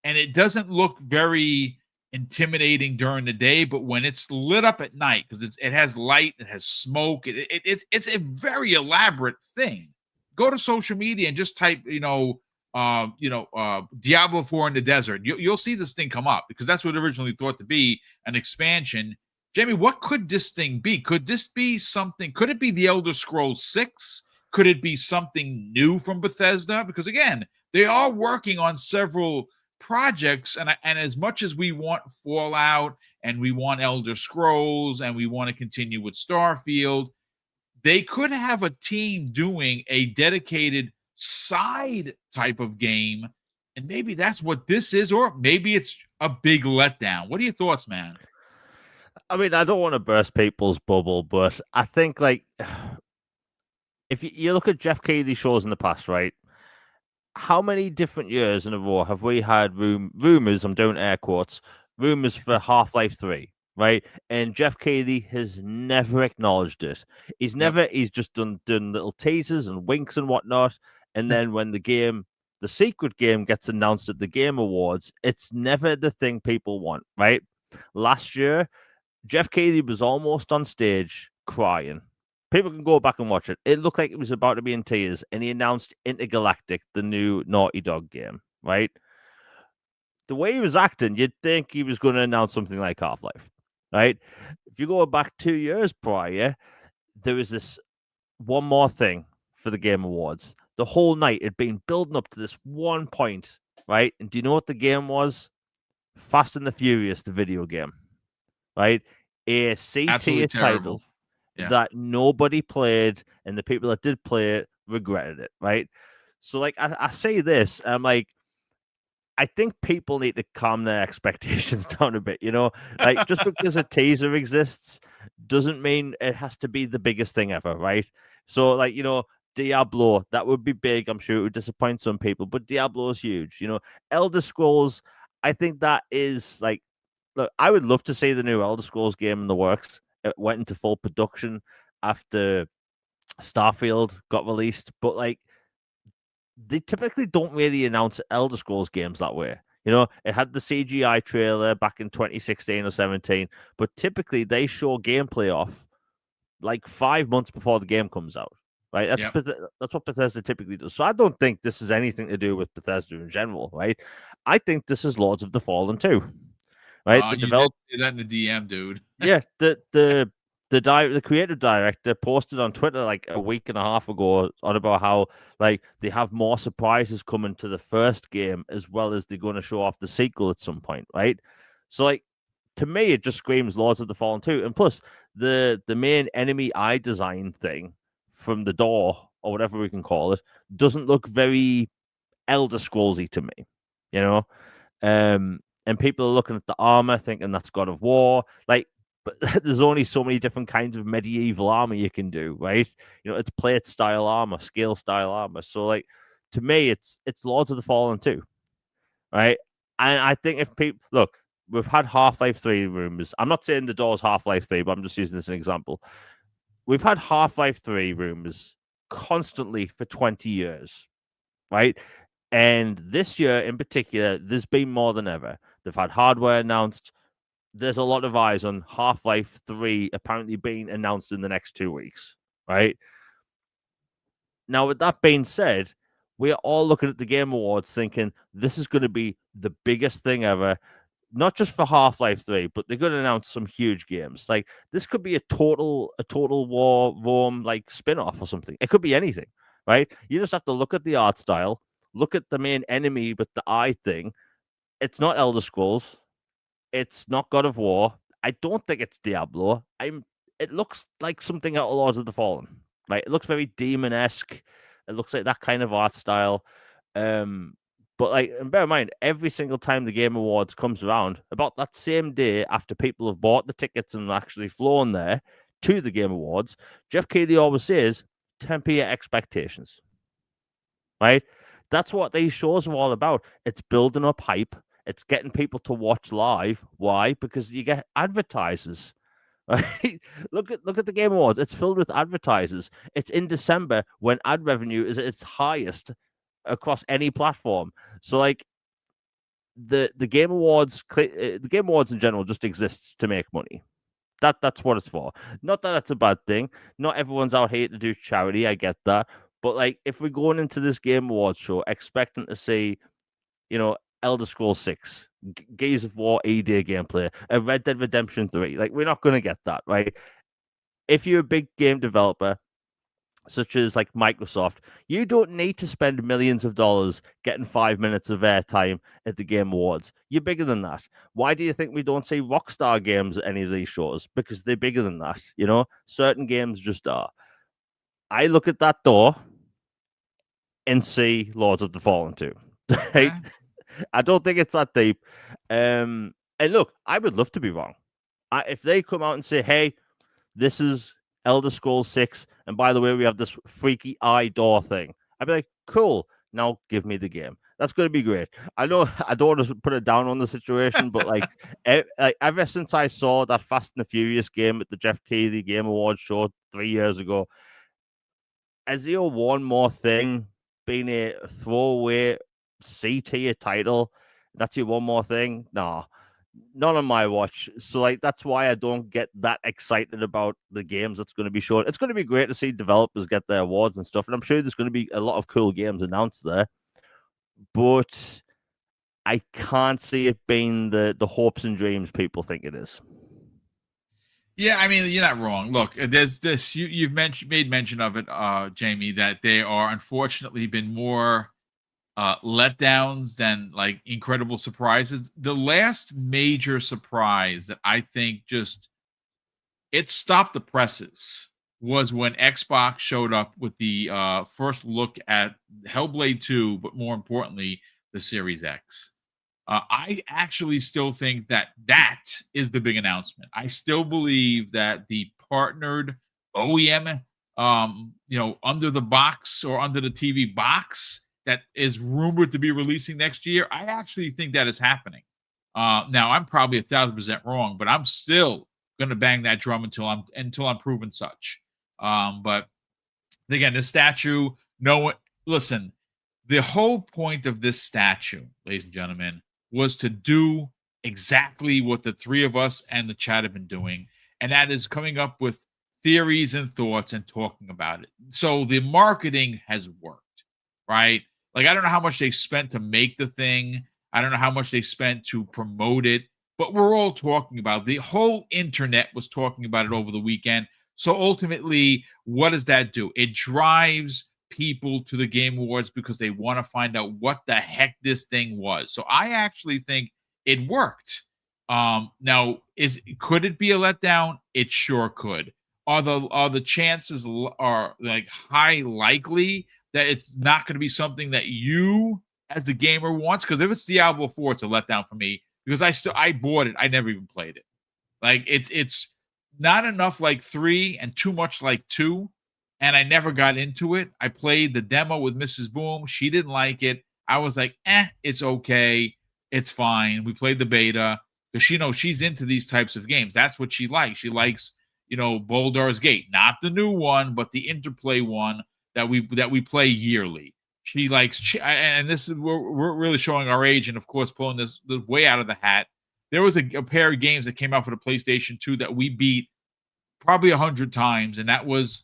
and it doesn't look very intimidating during the day. But when it's lit up at night, because it has light, it has smoke. It's a very elaborate thing. Go to social media and just type, Diablo 4 in the desert. You'll see this thing come up because that's what it originally thought to be, an expansion. Jamie, what could this thing be? Could this be something? Could it be the Elder Scrolls 6? Could it be something new from Bethesda? Because again, they are working on several projects, and as much as we want Fallout and we want Elder Scrolls and we want to continue with Starfield, they could have a team doing a dedicated side type of game, and maybe that's what this is, or maybe it's a big letdown. What are your thoughts, man? I mean, I don't want to burst people's bubble, but I think, like, if you look at Jeff Keighley shows in the past, right? How many different years in a row have we had rumors, I'm doing air quotes, rumors for Half-Life 3, right? And Jeff Keighley has never acknowledged it. He's just done little teasers and winks and whatnot. And then when the secret game gets announced at the Game Awards, it's never the thing people want, right? Last year, Jeff Keighley was almost on stage crying. People can go back and watch it. It looked like it was about to be in tears, and he announced Intergalactic, the new Naughty Dog game, right? The way he was acting, you'd think he was going to announce something like Half-Life, right? If you go back 2 years prior, there was this one more thing for the Game Awards. The whole night had been building up to this one point, right? And do you know what the game was? Fast and the Furious, the video game. Right, a C-tier title that nobody played, and the people that did play it regretted it. Right, so like I say this, I'm like, I think people need to calm their expectations down a bit. Like just because a teaser exists doesn't mean it has to be the biggest thing ever, right? So like Diablo, that would be big. I'm sure it would disappoint some people, but Diablo is huge. Elder Scrolls, I think that is like look, I would love to see the new Elder Scrolls game in the works. It went into full production after Starfield got released, but like they typically don't really announce Elder Scrolls games that way. You know, it had the CGI trailer back in 2016 or 17, but typically they show gameplay off like 5 months before the game comes out. Right, Yep. That's what Bethesda typically does. So I don't think this is anything to do with Bethesda in general, right? I think this is Lords of the Fallen 2. Right, the You did say that in the DM, dude. yeah, the creative director posted on Twitter like a week and a half ago on about how like they have more surprises coming to the first game as well as they're going to show off the sequel at some point, right? So like to me, it just screams Lords of the Fallen 2. And plus the main enemy eye design thing from the door or whatever we can call it doesn't look very Elder Scrollsy to me, you know. And people are looking at the armor thinking that's God of War. Like, but there's only so many different kinds of medieval armor you can do, right? You know, it's plate style armor, scale style armor. So, like, to me, it's Lords of the Fallen 2, right? And I think if people look, we've had Half-Life 3 rumors. I'm not saying the door's Half-Life 3, but I'm just using this as an example. We've had Half-Life 3 rumors constantly for 20 years, right? And this year in particular, there's been more than ever. They've had hardware announced. There's a lot of eyes on Half-Life 3 apparently being announced in the next 2 weeks, right? Now, with that being said, we're all looking at the Game Awards thinking this is going to be the biggest thing ever, not just for Half-Life 3, but they're going to announce some huge games. Like this could be a total War Rome like spin-off or something. It could be anything, right? You just have to look at the art style, look at the main enemy with the eye thing. It's not Elder Scrolls. It's not God of War. I don't think it's Diablo. It looks like something out of Lords of the Fallen. Right? It looks very demon-esque. It looks like that kind of art style. But like, and bear in mind, every single time the Game Awards comes around, about that same day after people have bought the tickets and actually flown there to the Game Awards, Jeff Keighley always says, temper your expectations. Right? That's what these shows are all about. It's building up hype. It's getting people to watch live. Why? Because you get advertisers. Right? Look at the Game Awards. It's filled with advertisers. It's in December when ad revenue is at its highest across any platform. So like the Game Awards, the Game Awards in general just exists to make money. That's what it's for. Not that it's a bad thing. Not everyone's out here to do charity. I get that. But like, if we're going into this Game Awards show expecting to see, you know, Elder Scrolls 6, Gears of War ED gameplay, a Red Dead Redemption 3, like we're not going to get that, right? If you're a big game developer, such as like Microsoft, you don't need to spend millions of dollars getting 5 minutes of airtime at the Game Awards. You're bigger than that. Why do you think we don't see Rockstar games at any of these shows? Because they're bigger than that. You know, certain games just are. I look at that door and see Lords of the Fallen 2. Right? I don't think it's that deep. And look, I would love to be wrong. If they come out and say, hey, this is Elder Scrolls 6, and by the way, we have this freaky eye door thing, I'd be like, cool, now give me the game. That's going to be great. I know I don't want to put it down on the situation, but like ever since I saw that Fast and the Furious game at the Jeff Keighley Game Awards show 3 years ago, has there one more thing been a throwaway C-tier title? That's your one more thing? No, not on my watch. So like that's why I don't get that excited about the games that's going to be shown. It's going to be great to see developers get their awards and stuff, and I'm sure there's going to be a lot of cool games announced there. But I can't see it being the hopes and dreams people think it is. Yeah, I mean, you're not wrong. Look, there's this. You've made mention of it, Jamie, that there are unfortunately been more letdowns than like incredible surprises. The last major surprise that I think just it stopped the presses was when Xbox showed up with the first look at Hellblade 2, but more importantly, the Series X. I actually still think that that is the big announcement. I still believe that the partnered OEM, under the box or under the TV box that is rumored to be releasing next year, I actually think that is happening. Now I'm probably 1,000% wrong, but I'm still gonna bang that drum until I'm proven such. But again, this statue, no one listen, the whole point of this statue, ladies and gentlemen, was to do exactly what the three of us and the chat have been doing, and that is coming up with theories and thoughts and talking about it. So the marketing has worked, right? Like, I don't know how much they spent to make the thing. I don't know how much they spent to promote it, but we're all talking about it. The whole internet was talking about it over the weekend. So ultimately, what does that do? It drives people to the Game Awards because they want to find out what the heck this thing was. So I actually think it worked. Now, could it be a letdown? It sure could. Are the chances are like high likely that it's not going to be something that you as the gamer wants? Because if it's Diablo 4, it's a letdown for me because I bought it. I never even played it. Like it's not enough like 3 and too much like 2, and I never got into it. I played the demo with Mrs. Boom. She didn't like it. I was like, it's okay. It's fine. We played the beta because she's into these types of games. That's what she likes. She likes, Baldur's Gate, not the new one, but the Interplay one that we play yearly. She likes, and this is we're really showing our age, and of course pulling this way out of the hat. There was a pair of games that came out for the PlayStation 2 that we beat probably 100 times, and that was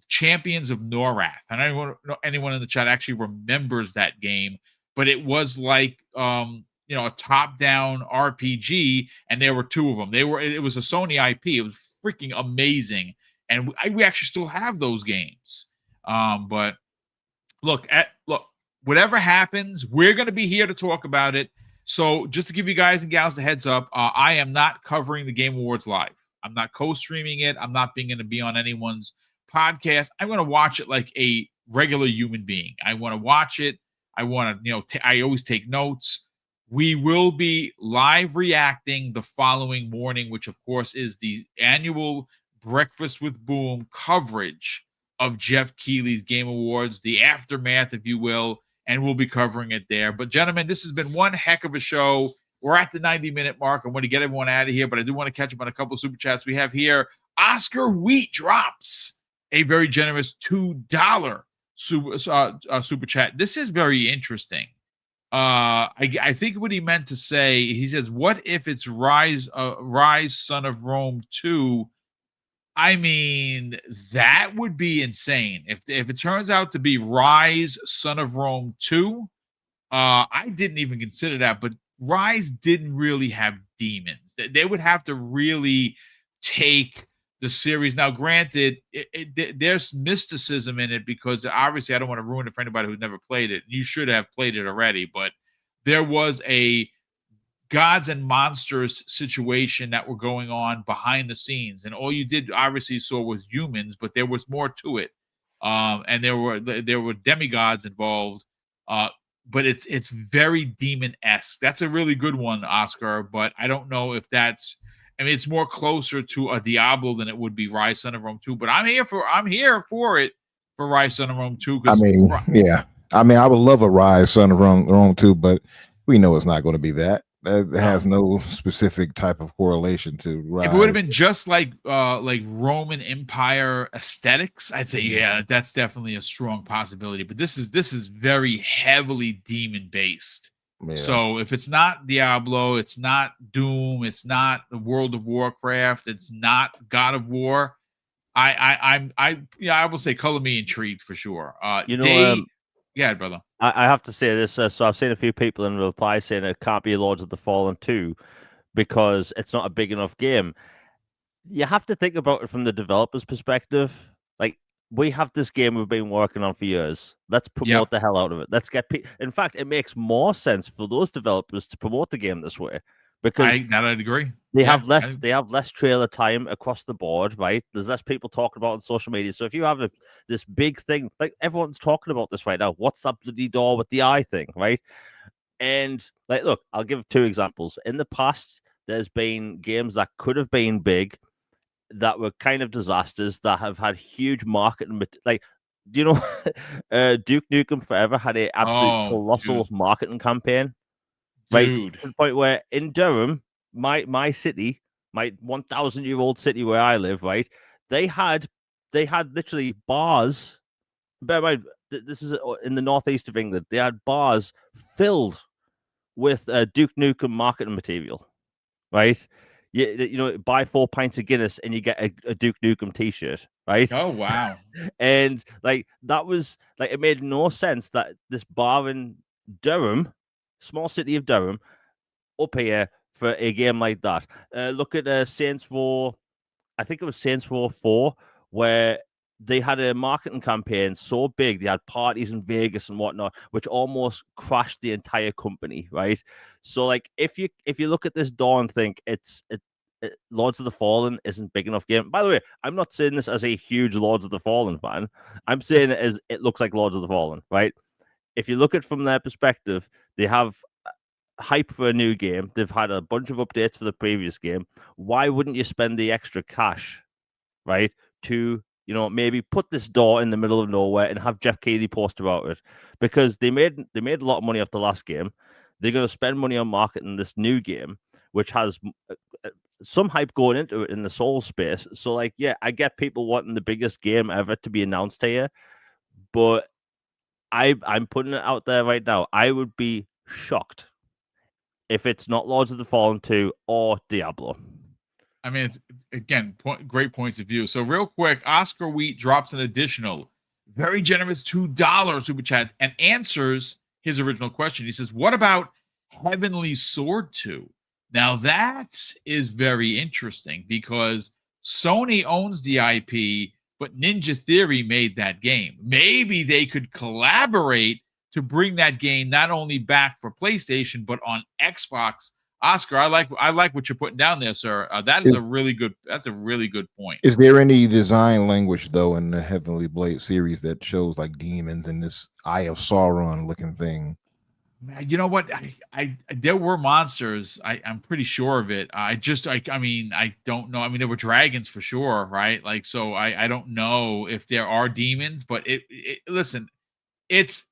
Champions of Norath. And I don't know anyone in the chat actually remembers that game, but it was like a top-down RPG, and there were 2 of them. It was a Sony IP. It was freaking amazing, and we actually still have those games. But look, whatever happens, we're going to be here to talk about it. So just to give you guys and gals the heads up, I am not covering the Game Awards live. I'm not co-streaming it. I'm not going to be on anyone's podcast. I'm going to watch it like a regular human being. I want to watch it. I want to, I always take notes. We will be live reacting the following morning, which of course is the annual Breakfast with Boom coverage of Jeff Keighley's Game Awards, the aftermath, if you will, and we'll be covering it there. But gentlemen, this has been one heck of a show. We're at the 90-minute mark. I want to get everyone out of here, but I do want to catch up on a couple of super chats we have here. Oscar Wheat drops a very generous $2 super chat. This is very interesting. I think what he meant to say, he says, what if it's Rise Son of Rome 2? I mean, that would be insane. If it turns out to be Rise Son of Rome 2, I didn't even consider that, but Rise didn't really have demons. They would have to really take the series. Now, granted, there's mysticism in it because obviously I don't want to ruin it for anybody who's never played it. You should have played it already, but there was a gods and monsters situation that were going on behind the scenes, and all you did obviously saw was humans, but there was more to it, and there were demigods involved, but it's very demon-esque. That's a really good one, Oscar, but I don't know if that's, I mean, it's more closer to a Diablo than it would be Rise Son of Rome 2, but I'm here for it for Rise Son of Rome 2. I mean, yeah, I mean, I would love a Rise Son of Rome 2, but we know it's not going to be that. That has no specific type of correlation to Rise. If it would have been just like Roman Empire aesthetics, I'd say yeah, that's definitely a strong possibility. But this is very heavily demon based. Yeah. So if it's not Diablo, it's not Doom, it's not the World of Warcraft, it's not God of War, I will say color me intrigued for sure. Yeah, brother. I have to say this. So I've seen a few people in reply saying it can't be Lords of the Fallen 2 because it's not a big enough game. You have to think about it from the developer's perspective. Like, we have this game we've been working on for years. Let's promote the hell out of it. Let's get in fact, it makes more sense for those developers to promote the game this way because I'd agree. They have less trailer time across the board, right? There's less people talking about it on social media. So if you have this big thing, like everyone's talking about this right now, what's that bloody door with the eye thing, right? And like, look, I'll give 2 examples. In the past, there's been games that could have been big that were kind of disasters that have had huge marketing. Like, do you know, Duke Nukem Forever had an absolute colossal marketing campaign. right? Dude. To the point where in Durham, my city, my 1,000-year-old city where I live, right? They had literally bars. Bear in mind, this is in the northeast of England. They had bars filled with Duke Nukem marketing material, right? Buy 4 pints of Guinness and you get a Duke Nukem T-shirt, right? Oh wow. And like that was like it made no sense that this bar in Durham, small city of Durham, up here for a game like that. Look at Saints Row. I think it was Saints Row 4, where they had a marketing campaign so big, they had parties in Vegas and whatnot, which almost crashed the entire company, right? So, like, if you look at this door and think Lords of the Fallen isn't big enough game. By the way, I'm not saying this as a huge Lords of the Fallen fan. I'm saying it as it looks like Lords of the Fallen, right? If you look at it from their perspective, they have hype for a new game. They've had a bunch of updates for the previous game. Why wouldn't you spend the extra cash, right, to maybe put this door in the middle of nowhere and have Jeff Keighley post about it? Because they made a lot of money off the last game. They're going to spend money on marketing this new game, which has some hype going into it in the soul space. So, like, yeah, I get people wanting the biggest game ever to be announced here, but I'm putting it out there right now. I would be shocked if it's not Lords of the Fallen 2 or Diablo. I mean, again, great points of view. So real quick, Oscar Wheat drops an additional very generous $2 super chat and answers his original question. He says, what about Heavenly Sword 2? Now that is very interesting because Sony owns the IP, but Ninja Theory made that game. Maybe they could collaborate to bring that game not only back for PlayStation, but on Xbox. Oscar, I like what you're putting down there, sir. That's a really good point. Is there any design language though in the Heavenly Blade series that shows like demons and this Eye of Sauron looking thing? You know what? I there were monsters. I'm pretty sure of it. I mean, I don't know. I mean, there were dragons for sure, right? Like, so I don't know if there are demons, but listen, it's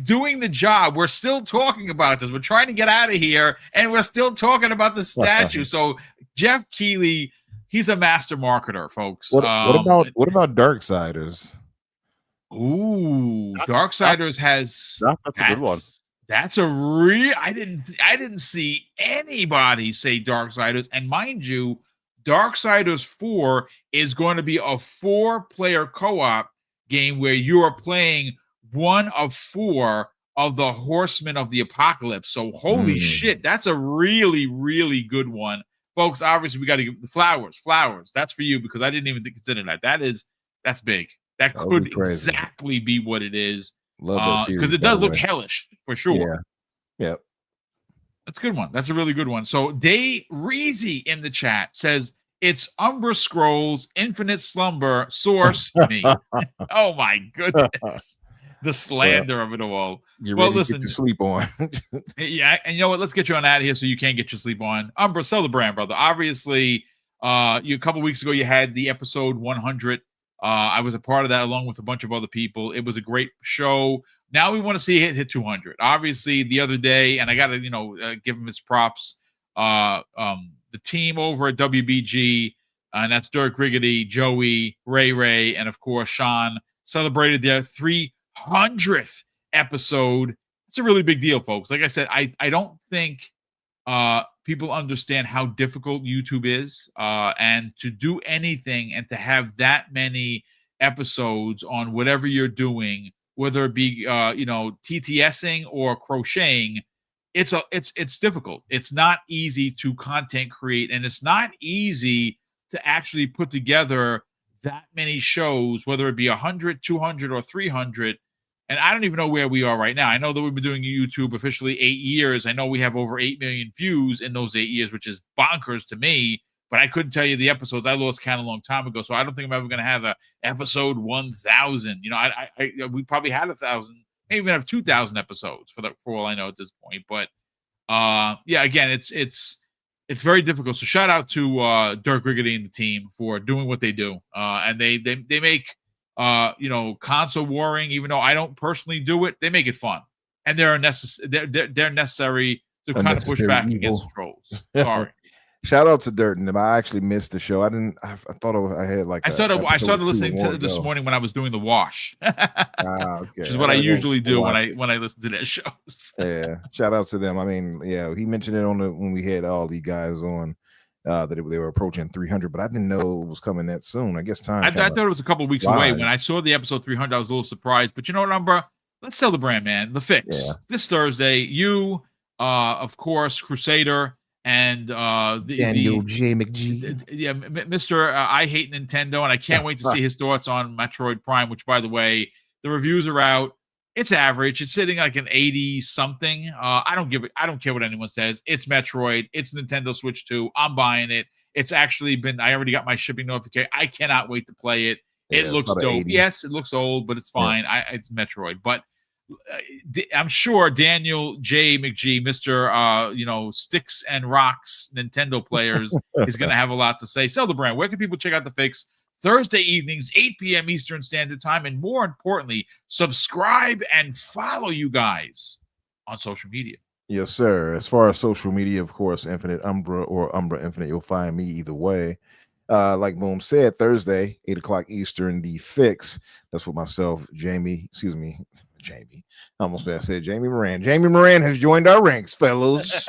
doing the job. We're still talking about this. We're trying to get out of here, and we're still talking about the statue. So Jeff Keighley, he's a master marketer, folks. What about Darksiders? Ooh, Darksiders has that's a good one. That's a real. I didn't see anybody say Darksiders, and mind you, Darksiders 4 is going to be a 4-player co-op game where you are playing one of 4 of the Horsemen of the Apocalypse. So holy shit, that's a really, really good one. Folks, obviously we got to give the flowers. That's for you because I didn't even consider that. That's big. That could exactly be what it is. Love that series because it does look hellish for sure. Yeah. That's a good one. That's a really good one. So Day Reezy in the chat says it's Umbra Scrolls Infinite Slumber Source me. Oh my goodness. The slander of it all. Listen, to sleep on. Yeah, and you know what? Let's get you on out of here so you can get your sleep on. Umbra, sell the brand, brother. Obviously, a couple weeks ago you had the episode 100. I was a part of that along with a bunch of other people. It was a great show. Now we want to see it hit 200. Obviously, the other day, and I got to give him his props. The team over at WBG, and that's Dirk Riggedy, Joey, Ray, and of course Sean, celebrated their 300th episode. It's a really big deal, folks. Like I said, I don't think people understand how difficult YouTube is, and to do anything and to have that many episodes on whatever you're doing, whether it be TTSing or crocheting, it's difficult. It's not easy to content create, and it's not easy to actually put together that many shows, whether it be 100, 200, or 300. And I don't even know where we are right now. I know that we've been doing YouTube officially 8 years. I know we have over 8 million views in those 8 years, which is bonkers to me. But I couldn't tell you the episodes. I lost count a long time ago, so I don't think I'm ever going to have a episode 1,000. We probably had 1,000, maybe even have 2,000 episodes for all I know at this point. But again, it's very difficult. So shout out to Dirk Riggedy and the team for doing what they do, and they make console warring. Even though I don't personally do it, they make it fun, and they're necessary to kind of push Unnecessary back evil. against the trolls. Sorry. Shout out to Dirt and them. I actually missed the show. I thought I had like I started listening to it this ago. morning when I was doing the wash. Okay. Which is what I usually do when watch. I listen to their shows. Yeah. Shout out to them. I mean, yeah, he mentioned it when we had all the guys on that they were approaching 300, but I didn't know it was coming that soon. I guess time. I thought it was a couple of weeks away. When I saw the episode 300, I was a little surprised. But you know what, Umbra? Let's sell the brand, man. The Fix. Yeah. This Thursday, you, of course, Crusader, and Daniel J. McGee. Mr. I Hate Nintendo, and I can't wait to see his thoughts on Metroid Prime, which, by the way, the reviews are out. It's average. It's sitting like an 80 something. I don't care what anyone says. It's Metroid. It's Nintendo Switch 2. I'm buying it. It's actually been. I already got my shipping notification. I cannot wait to play it. It looks dope. 80. Yes, it looks old, but it's fine. Yeah. It's Metroid. But I'm sure Daniel J. McGee, Mr. Sticks and Rocks Nintendo players, is going to have a lot to say. Sell the brand. Where can people check out The Fix? Thursday evenings, 8 p.m. Eastern Standard Time. And more importantly, subscribe and follow you guys on social media. Yes, sir. As far as social media, of course, Infinite Umbra or Umbra Infinite, you'll find me either way. Like Boom said, Thursday, 8 o'clock Eastern, The Fix. That's what myself, Jamie. I almost said Jamie Moran. Jamie Moran has joined our ranks, fellows.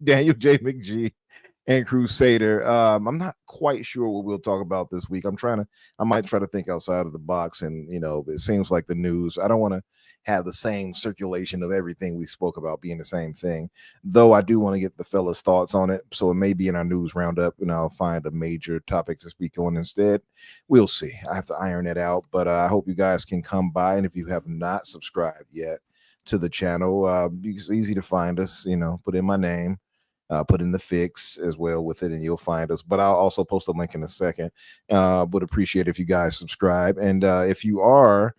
Daniel J. McGee and Crusader. I'm not quite sure what we'll talk about this week. I might try to think outside of the box, and it seems like the news. I don't want to have the same circulation of everything we spoke about being the same thing, though I do want to get the fellas' thoughts on it. So it may be in our news roundup, and I'll find a major topic to speak on instead. We'll see. I have to iron it out, but I hope you guys can come by. And if you have not subscribed yet to the channel, it's easy to find us. Put in my name. Put in The Fix as well with it, and you'll find us. But I'll also post a link in a second. Would appreciate if you guys subscribe. And if you are,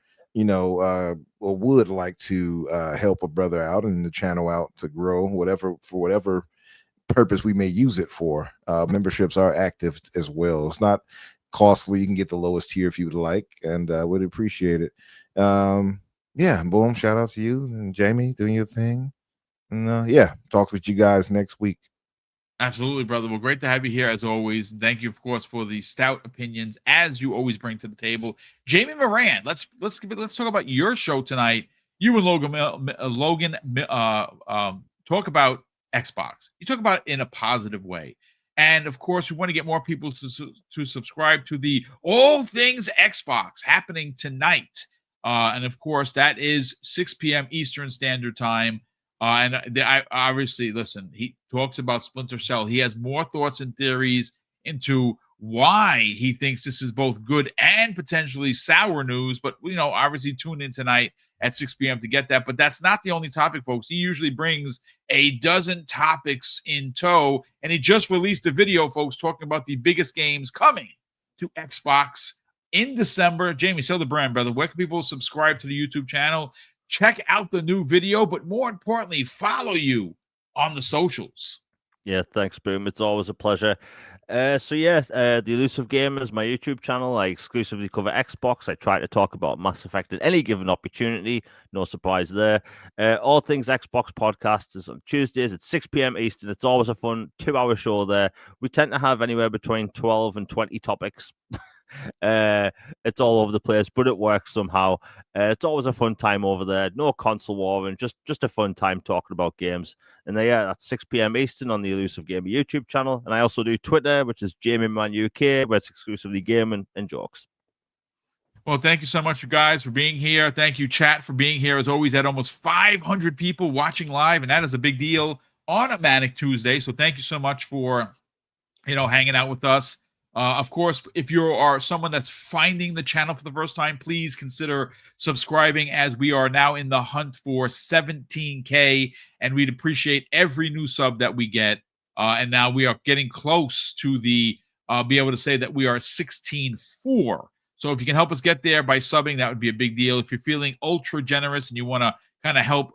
or would like to help a brother out and the channel out to grow, for whatever purpose we may use it for, memberships are active as well. It's not costly. You can get the lowest tier if you would like, and would appreciate it. Yeah, Boom, shout out to you and Jamie doing your thing. And talk with you guys next week. Absolutely, brother. Well, great to have you here as always. Thank you, of course, for the stout opinions as you always bring to the table. Jamie Moran, let's talk about your show tonight. You and Logan talk about Xbox. You talk about it in a positive way, and of course, we want to get more people to subscribe to the All Things Xbox happening tonight. And of course, that is 6 p.m. Eastern Standard Time. I obviously, listen, he talks about Splinter Cell. He has more thoughts and theories into why he thinks this is both good and potentially sour news. But, obviously tune in tonight at 6 p.m. to get that. But that's not the only topic, folks. He usually brings a dozen topics in tow. And he just released a video, folks, talking about the biggest games coming to Xbox in December. Jamie, sell the brand, brother. Where can people subscribe to the YouTube channel? Check out the new video, but more importantly, follow you on the socials. Yeah, thanks, Boom. It's always a pleasure. The Elusive Gamers, my YouTube channel. I exclusively cover Xbox. I try to talk about Mass Effect at any given opportunity. No surprise there. All Things Xbox podcast is on Tuesdays at 6 p.m. Eastern. It's always a fun 2-hour show there. We tend to have anywhere between 12 and 20 topics. It's all over the place, but it works somehow. It's always a fun time over there. No console war, and just a fun time talking about games. And that's 6 p.m. Eastern on the Elusive Gamer YouTube channel. And I also do Twitter, which is JamieManUK, where it's exclusively gaming and jokes. Well, thank you so much, you guys, for being here. Thank you, chat, for being here. As always, had almost 500 people watching live, and that is a big deal on a Manic Tuesday. So thank you so much for hanging out with us. Of course, if you are someone that's finding the channel for the first time, please consider subscribing, as we are now in the hunt for 17K, and we'd appreciate every new sub that we get. And now we are getting close to be able to say that we are 16.4. So if you can help us get there by subbing, that would be a big deal. If you're feeling ultra generous and you want to kind of help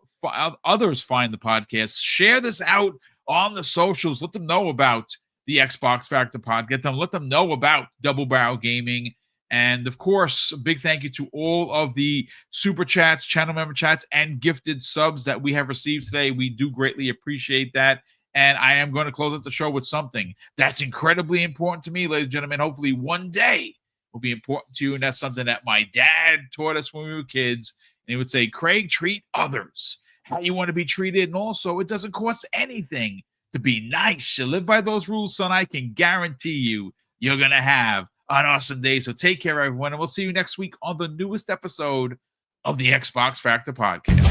others find the podcast, share this out on the socials. Let them know about the Xbox Factor Pod. Let them know about Double Barrel Gaming, And of course, a big thank you to all of the super chats, channel member chats, and gifted subs that we have received today. We do greatly appreciate that. And I am going to close out the show with something that's incredibly important to me, ladies and gentlemen. Hopefully one day will be important to you. And that's something that my dad taught us when we were kids. And he would say, Craig, treat others how you want to be treated. And also, it doesn't cost anything to be nice. You live by those rules, son. I can guarantee you're going to have an awesome day. So take care, everyone. And we'll see you next week on the newest episode of the Xbox Factor Podcast.